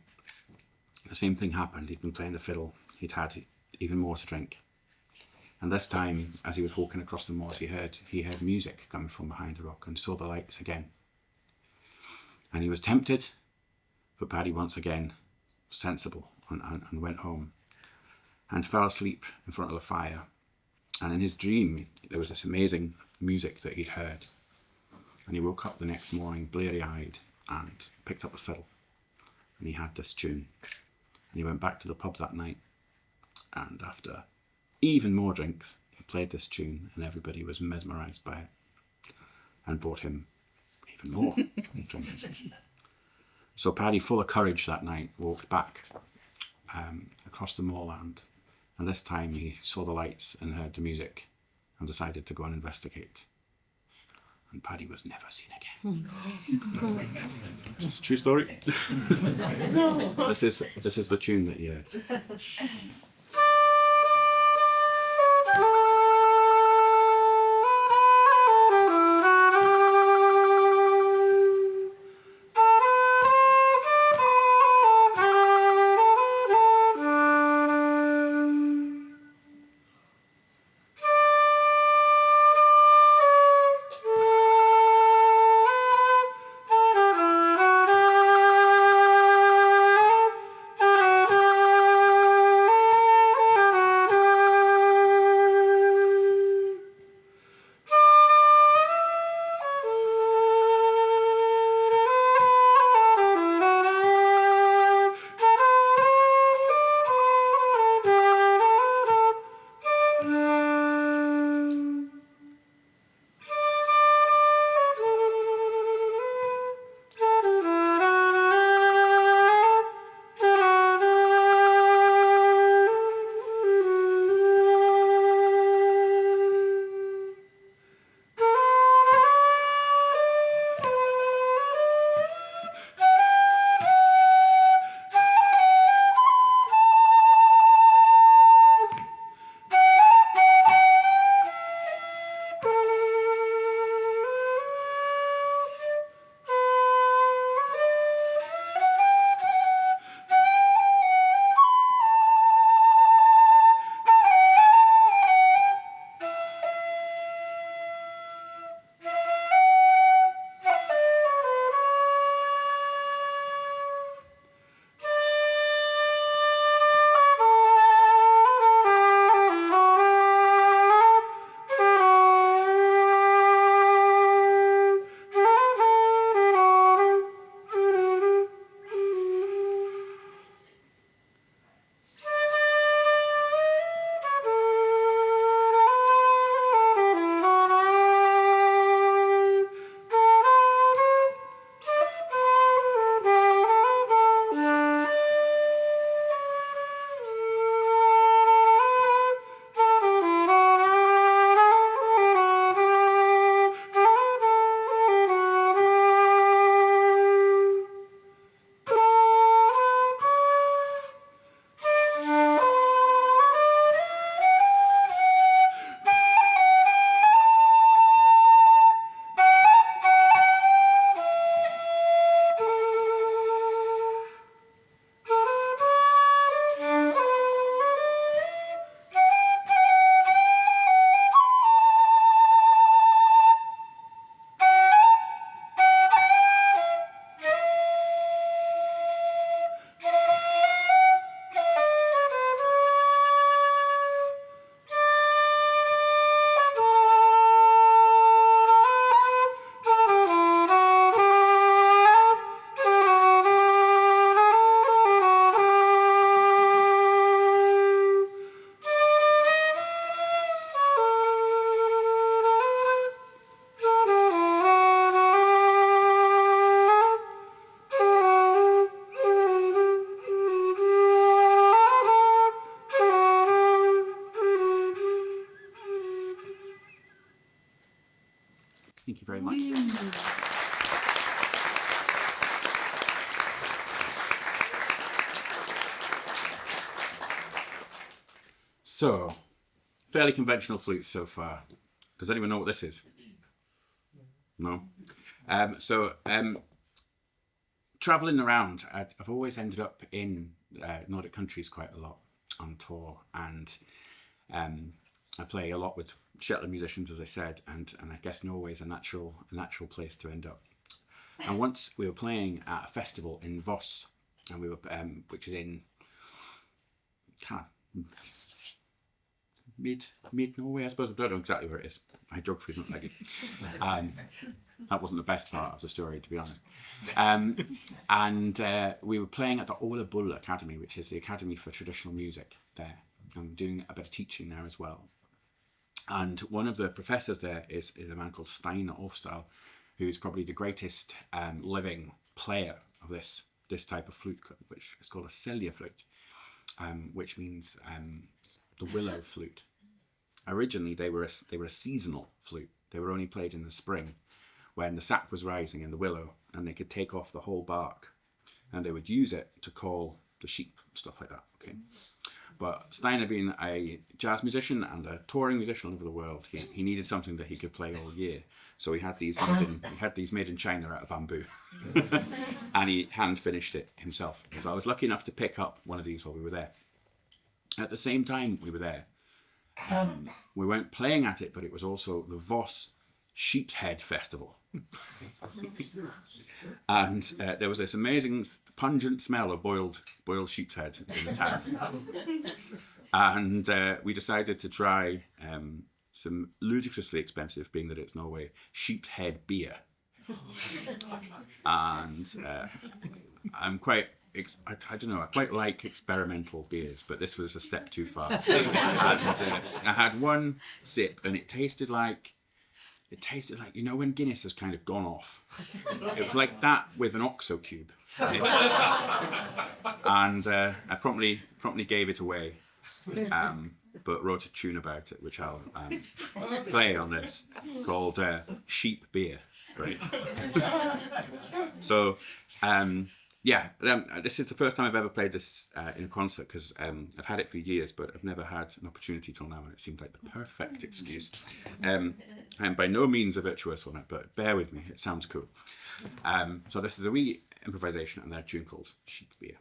the same thing happened. He'd been playing the fiddle, he'd had even more to drink, and this time as he was walking across the moors he heard music coming from behind the rock and saw the lights again, and he was tempted, but Paddy once again was sensible and went home and fell asleep in front of the fire. And in his dream there was this amazing music that he'd heard, and he woke up the next morning bleary-eyed and picked up the fiddle, and he had this tune, and he went back to the pub that night, and after even more drinks he played this tune, and everybody was mesmerised by it and bought him even more drinks. So Paddy, full of courage that night, walked back across the moorland, and this time he saw the lights and heard the music and decided to go and investigate. And Paddy was never seen again. It's a true story. This is the tune that you heard. Thank you very much. So, fairly conventional flutes so far. Does anyone know what this is? No? Travelling around, I've always ended up in Nordic countries quite a lot on tour, and I play a lot with Shetland musicians, as I said, and I guess Norway is a natural place to end up. And once we were playing at a festival in Voss, and we were which is in kind of mid Norway, I suppose. I don't know exactly where it is. My geography is not that good. That wasn't the best part of the story, to be honest. We were playing at the Ole Bull Academy, which is the Academy for Traditional Music there. I'm doing a bit of teaching there as well. And one of the professors there is a man called Steiner Ofstal, who's probably the greatest living player of this type of flute, which is called a celje flute, which means the willow flute. Originally, they were a seasonal flute. They were only played in the spring, when the sap was rising in the willow, and they could take off the whole bark, and they would use it to call the sheep, stuff like that. Okay, but Steiner, being a jazz musician and a touring musician all over the world, he needed something that he could play all year. So he had these made in China out of bamboo, and he hand finished it himself. So I was lucky enough to pick up one of these while we were there. At the same time we were there, we weren't playing at it, but it was also the Voss Sheep's Head Festival. And there was this amazing pungent smell of boiled sheep's head in the town. And we decided to try some ludicrously expensive, being that it's Norway, sheep's head beer. And I'm quite... I don't know, I quite like experimental beers, but this was a step too far. And I had one sip, and it tasted like, you know, when Guinness has kind of gone off. It was like that with an OXO cube. And I promptly gave it away, but wrote a tune about it, which I'll play on this, called Sheep Beer. Right. So, this is the first time I've ever played this in a concert, because I've had it for years, but I've never had an opportunity till now, and it seemed like the perfect excuse. I'm by no means a virtuoso on it, but bear with me, it sounds cool. So this is a wee improvisation, and then a tune called Sheep Beer.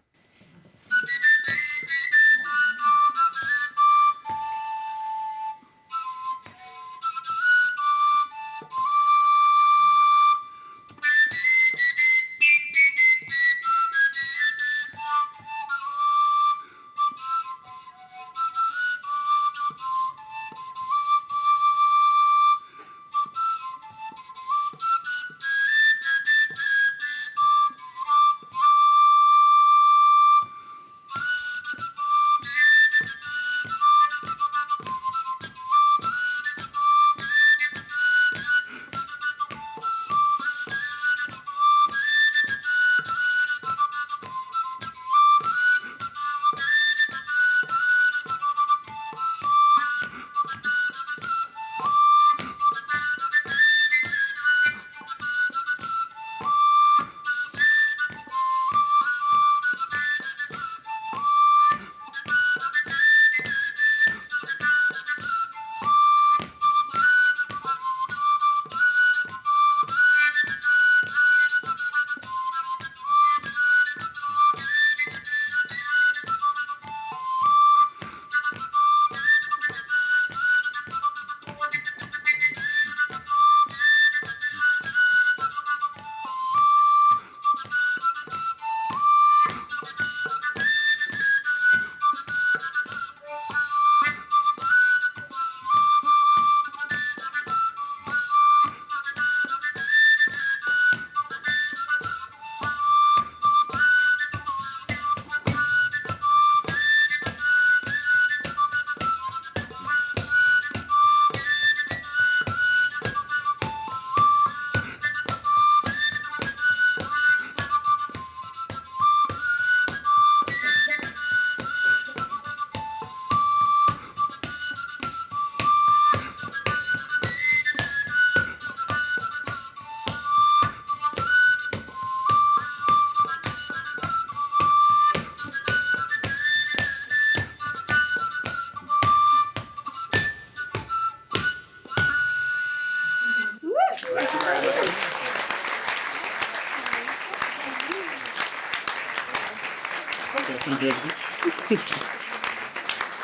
Thank you very much.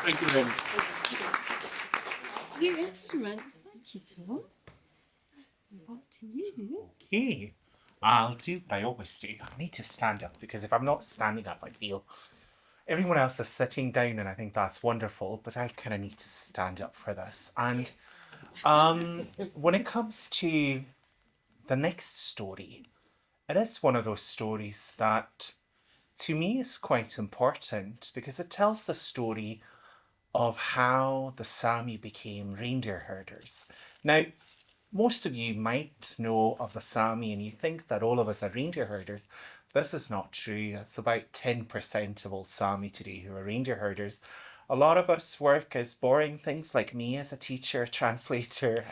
Thank you very much. Your instrument. Thank you, Tom. On to you. Okay. I'll do what I always do. I need to stand up because if I'm not standing up, I feel everyone else is sitting down, and I think that's wonderful, but I kind of need to stand up for this. And when it comes to the next story, it is one of those stories that to me is quite important because it tells the story of how the Sami became reindeer herders. Now, most of you might know of the Sami and you think that all of us are reindeer herders. This is not true. It's about 10% of all Sami today who are reindeer herders. A lot of us work as boring things like me as a teacher, translator,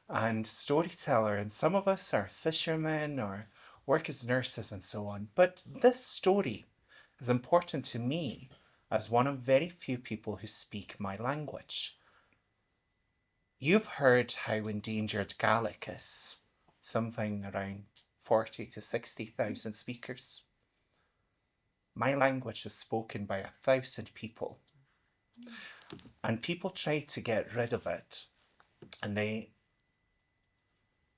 and storyteller, and some of us are fishermen or work as nurses and so on. But this story is important to me as one of very few people who speak my language. You've heard how endangered Gaelic is, something around 40 to 60,000 speakers. My language is spoken by 1,000 people, and people try to get rid of it, and they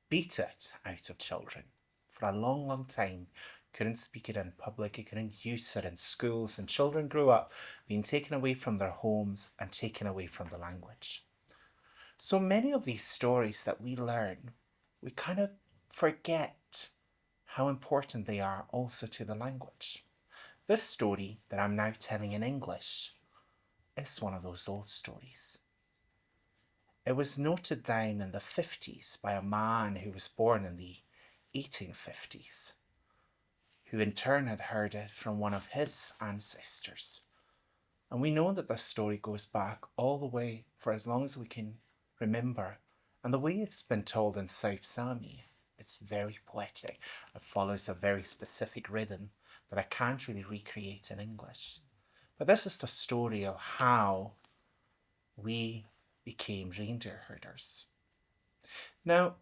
beat it out of children. For a long, long time, couldn't speak it in public, you couldn't use it in schools, and children grew up being taken away from their homes and taken away from the language. So many of these stories that we learn, we kind of forget how important they are also to the language. This story that I'm now telling in English is one of those old stories. It was noted down in the 50s by a man who was born in the 1850s, who in turn had heard it from one of his ancestors. And we know that this story goes back all the way for as long as we can remember. And the way it's been told in South Sami, it's very poetic. It follows a very specific rhythm that I can't really recreate in English. But this is the story of how we became reindeer herders. Now,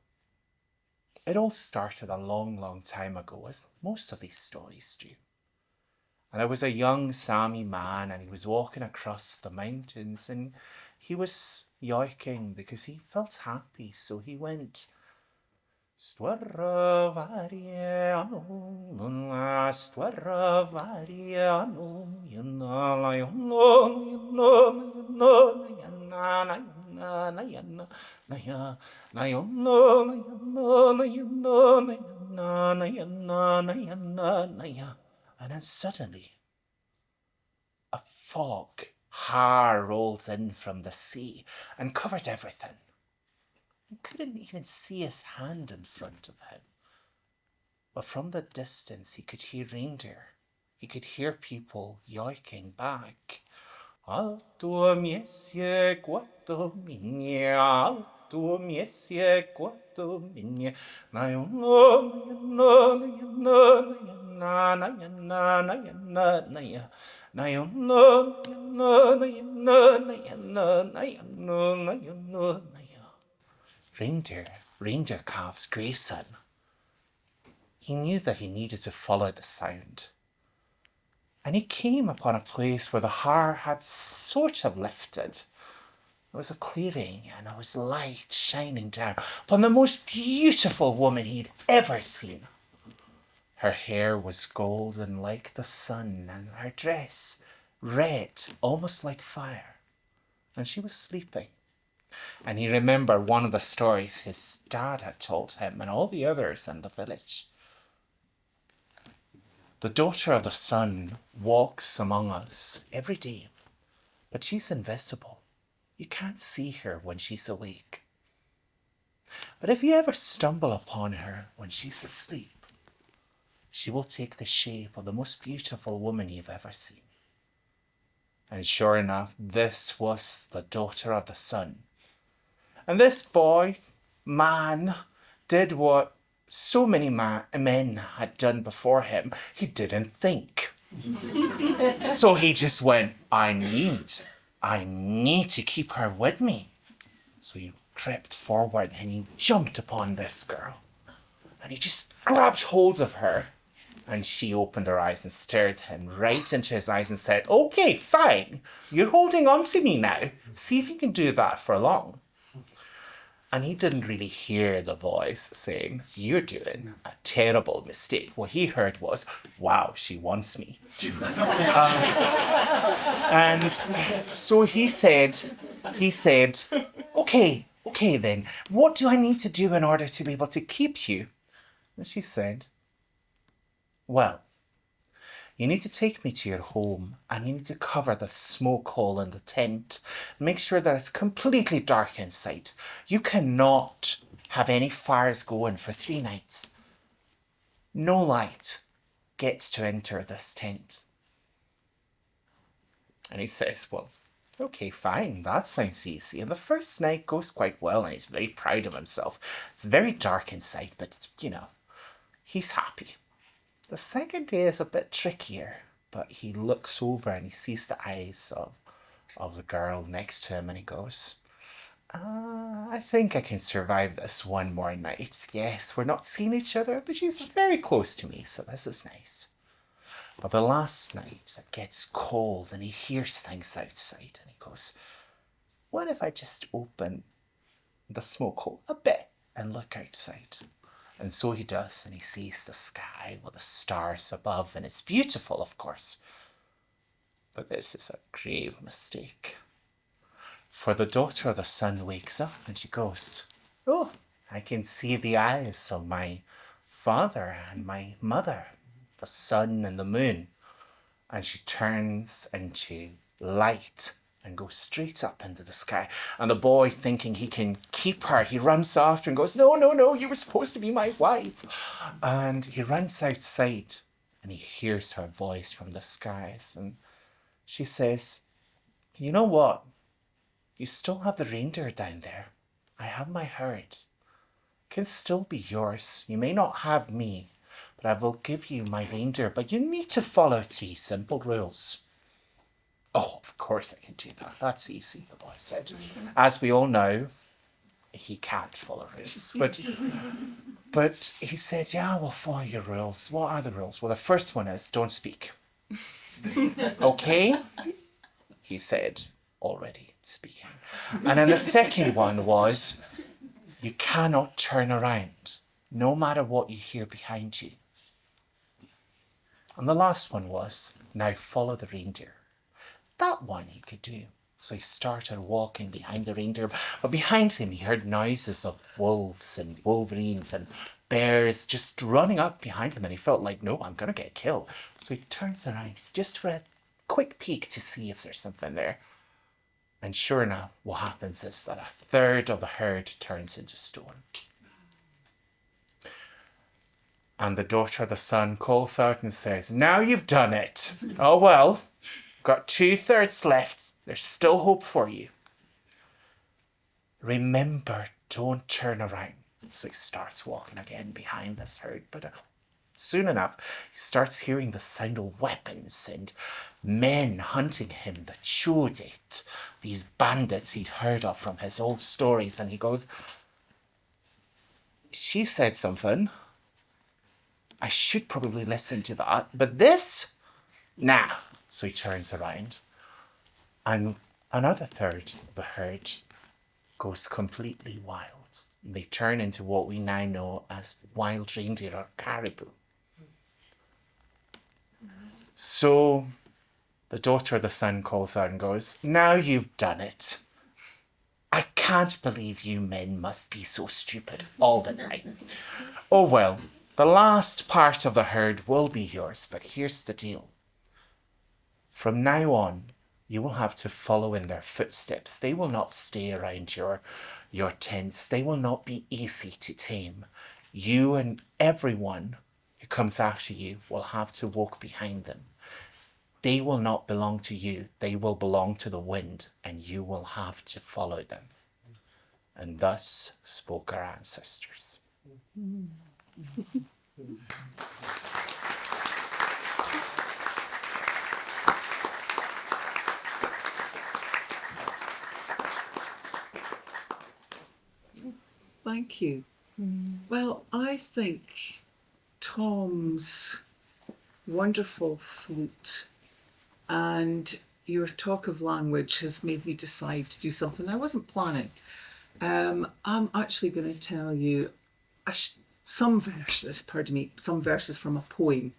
it all started a long, long time ago, as most of these stories do. And I was a young Sami man, and he was walking across the mountains, and he was yoiking because he felt happy. So he went, Stwarra variano, stwarra variano, yana and then suddenly a fog rolled in from the sea and covered everything. He couldn't even see his hand in front of him. But from the distance he could hear reindeer. He could hear people yoiking back. Alto miesie quato minia, alto miesie quato minia, na yo no na Reindeer calves grazing. He knew that he needed to follow the sound. And he came upon a place where the Hearth had sort of lifted. There was a clearing and there was light shining down upon the most beautiful woman he'd ever seen. Her hair was golden like the sun and her dress red, almost like fire. And she was sleeping. And he remembered one of the stories his dad had told him and all the others in the village. The daughter of the sun walks among us every day, but she's invisible. You can't see her when she's awake. But if you ever stumble upon her when she's asleep, she will take the shape of the most beautiful woman you've ever seen. And sure enough, this was the daughter of the sun. And this man, did what so many men had done before him. He didn't think. So he just went, I need to keep her with me. So he crept forward and he jumped upon this girl. And he just grabbed hold of her. And she opened her eyes and stared him right into his eyes and said, "Okay, fine. You're holding on to me now. See if you can do that for long." And he didn't really hear the voice saying, "You're doing a terrible mistake." What he heard was, "Wow, she wants me." And so he said, okay then, what do I need to do in order to be able to keep you? And she said, "Well, you need to take me to your home and you need to cover the smoke hole in the tent. Make sure that it's completely dark inside. You cannot have any fires going for 3 nights. No light gets to enter this tent." And he says, "Well, okay, fine, that sounds easy." And the first night goes quite well and he's very proud of himself. It's very dark inside, but, he's happy. The second day is a bit trickier, but he looks over and he sees the eyes of the girl next to him and he goes, "I think I can survive this one more night. Yes, we're not seeing each other, but she's very close to me, so this is nice." But the last night, it gets cold and he hears things outside and he goes, "What if I just open the smoke hole a bit and look outside?" And so he does, and he sees the sky with the stars above, and it's beautiful, of course. But this is a grave mistake. For the daughter of the sun wakes up and she goes, "Oh, I can see the eyes of my father and my mother, the sun and the moon." And she turns into light and goes straight up into the sky. And the boy, thinking he can keep her, he runs after and goes, No, you were supposed to be my wife." And he runs outside and he hears her voice from the skies. And she says, "You know what? You still have the reindeer down there. I have my herd. It can still be yours. You may not have me, but I will give you my reindeer. But you need to follow 3 simple rules." "Oh, of course I can do that. That's easy," the boy said. As we all know, he can't follow rules. But he said, "Yeah, we'll follow your rules." "What are the rules?" "Well, the first one is don't speak." "Okay," he said, already speaking. And then the second one was, you cannot turn around, no matter what you hear behind you. And the last one was, now follow the reindeer. That one he could do. So he started walking behind the reindeer, but behind him he heard noises of wolves and wolverines and bears just running up behind him, and he felt like, no, I'm going to get killed. So he turns around just for a quick peek to see if there's something there. And sure enough, what happens is that a third of the herd turns into stone. And the daughter of the sun calls out and says, now you've done it. Oh well, got 2/3 left. There's still hope for you. Remember, don't turn around. So he starts walking again behind this herd. But soon enough, he starts hearing the sound of weapons and men hunting him that showed it. These bandits he'd heard of from his old stories. And he goes, she said something. I should probably listen to that. But this? Nah. So he turns around. And another third of the herd goes completely wild. They turn into what we now know as wild reindeer or caribou. So the daughter of the sun calls out and goes, now you've done it. I can't believe you men must be so stupid all the time. Oh well, the last part of the herd will be yours, but here's the deal. From now on, you will have to follow in their footsteps. They will not stay around your tents. They will not be easy to tame. You and everyone who comes after you will have to walk behind them. They will not belong to you. They will belong to the wind, and you will have to follow them. And thus spoke our ancestors. Thank you. Well, I think Tom's wonderful flute and your talk of language has made me decide to do something I wasn't planning. I'm actually going to tell you some verses from a poem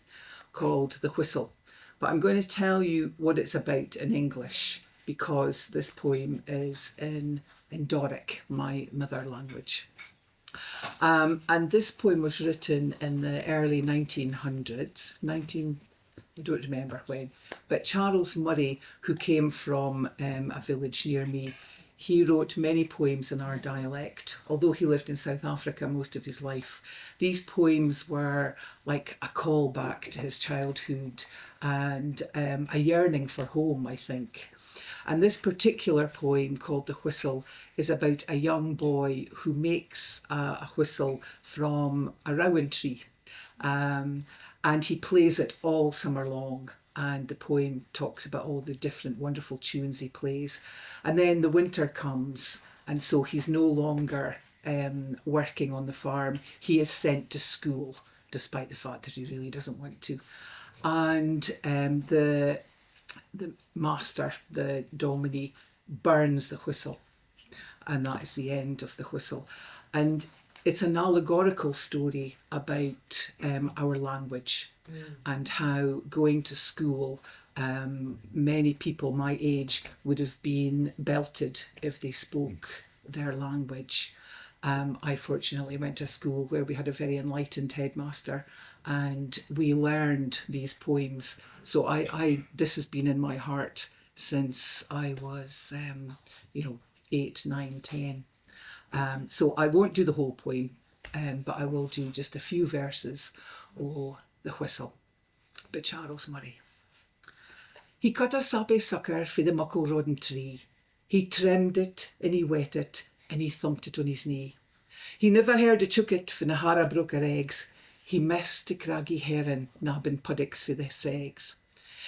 called The Whistle. But I'm going to tell you what it's about in English because this poem is in Doric, my mother language. And this poem was written in the early 1900s, I don't remember when, but Charles Murray, who came from a village near me, he wrote many poems in our dialect. Although he lived in South Africa most of his life, these poems were like a call back to his childhood and a yearning for home, I think. And this particular poem called The Whistle is about a young boy who makes a whistle from a rowan tree. And he plays it all summer long. And the poem talks about all the different wonderful tunes he plays. And then the winter comes, and so he's no longer working on the farm. He is sent to school, despite the fact that he really doesn't want to. And the master, the dominie, burns the whistle. And that is the end of the whistle. And it's an allegorical story about our language and how going to school, many people my age would have been belted if they spoke their language. I fortunately went to school where we had a very enlightened headmaster and we learned these poems. So this has been in my heart since I was, 8, 9, 10. So I won't do the whole poem, but I will do just a few verses. Oh, The Whistle by Charles Murray. He cut a sappy sucker for the muckle rodden tree. He trimmed it and he wet it and he thumped it on his knee. He never heard a chucket for the hara broke her eggs. He missed the craggy heron nabbing puddocks for the segs.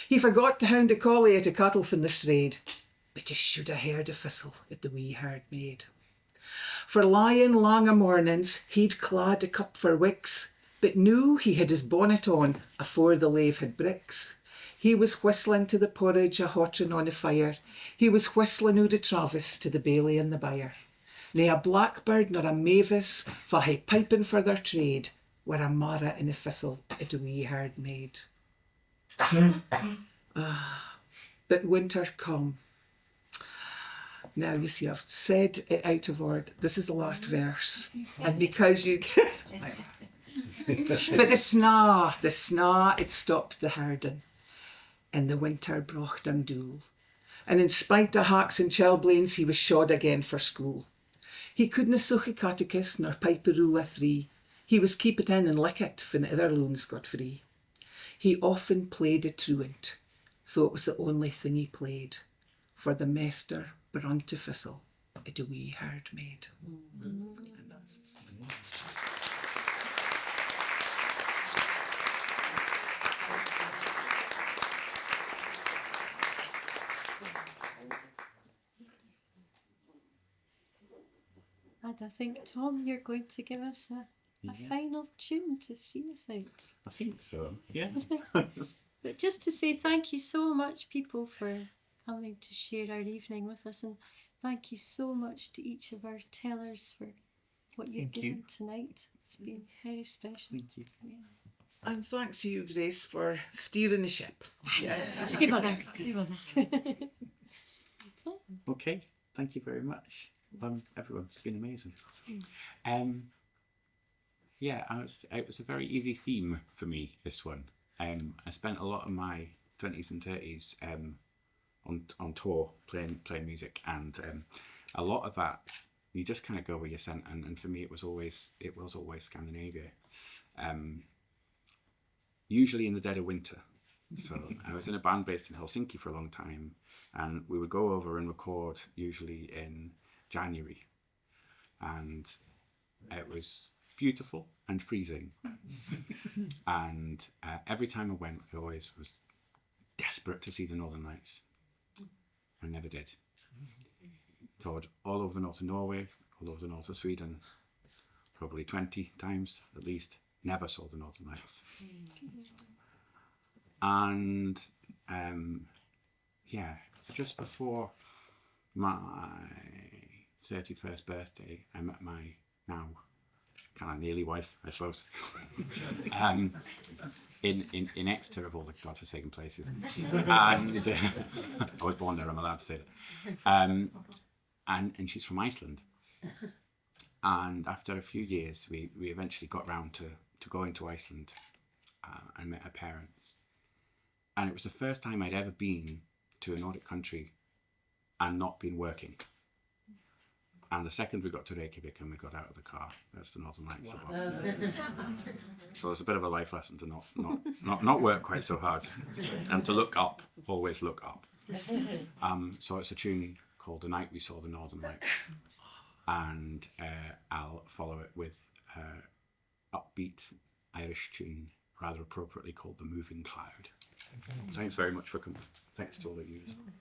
He forgot to hound a collie at a cattle from the strayed, but you should have heard a whistle at the wee herd maid. For lying long a mornings, he'd clad a cup for wicks, but noo he had his bonnet on afore the lave had bricks. He was whistling to the porridge a hotrin on the fire. He was whistling oot the Travis to the Bailey and the Byre. Nae a blackbird nor a mavis fa hae piping for their trade, were a mara in a whistle at a wee herd maid. But winter come. Now, you see, I've said it out of order. This is the last verse. And because you... But the snaw, it stopped the herding. And the winter brocht him dool. And in spite of hacks and chilblains, he was shod again for school. He couldna such a catechist nor pipe a rule a three. He was keep it in and lick it fin other loans got free. He often played a truant, though it was the only thing he played, for the meester brunt a whistle at a wee herd maid. And that's And I think, Tom, you're going to give us a final tune to see us out. I think so, yeah. But just to say thank you so much, people, for coming to share our evening with us. And thank you so much to each of our tellers for what you've given tonight. It's been very special. Thank you. Yeah. And thanks to you, Grace, for steering the ship. Yes. Give on there. Okay, thank you very much. Everyone, it's been amazing. It was a very easy theme for me, this one. I spent a lot of my 20s and 30s on tour playing music, and a lot of that you just kind of go where you're sent, and for me it was always Scandinavia, usually in the dead of winter. So I was in a band based in Helsinki for a long time, and we would go over and record usually in January, and it was beautiful and freezing. And every time I went, I always was desperate to see the Northern Lights. I never did. Toured all over the north of Norway, all over the north of Sweden, probably 20 times at least. Never saw the Northern Lights. And just before my 31st birthday, I met my now kind of nearly wife, I suppose, in Exeter, of all the godforsaken places. And I was born there, I'm allowed to say that. And she's from Iceland. And after a few years, we eventually got round to going to Iceland and met her parents. And it was the first time I'd ever been to a Nordic country and not been working. And the second we got to Reykjavik and we got out of the car, that's the Northern Lights above. So it's a bit of a life lesson to not work quite so hard and to look up, always look up. So it's a tune called The Night We Saw the Northern Lights. And I'll follow it with upbeat Irish tune, rather appropriately called The Moving Cloud. Thanks very much for coming. Thanks to all of you as well.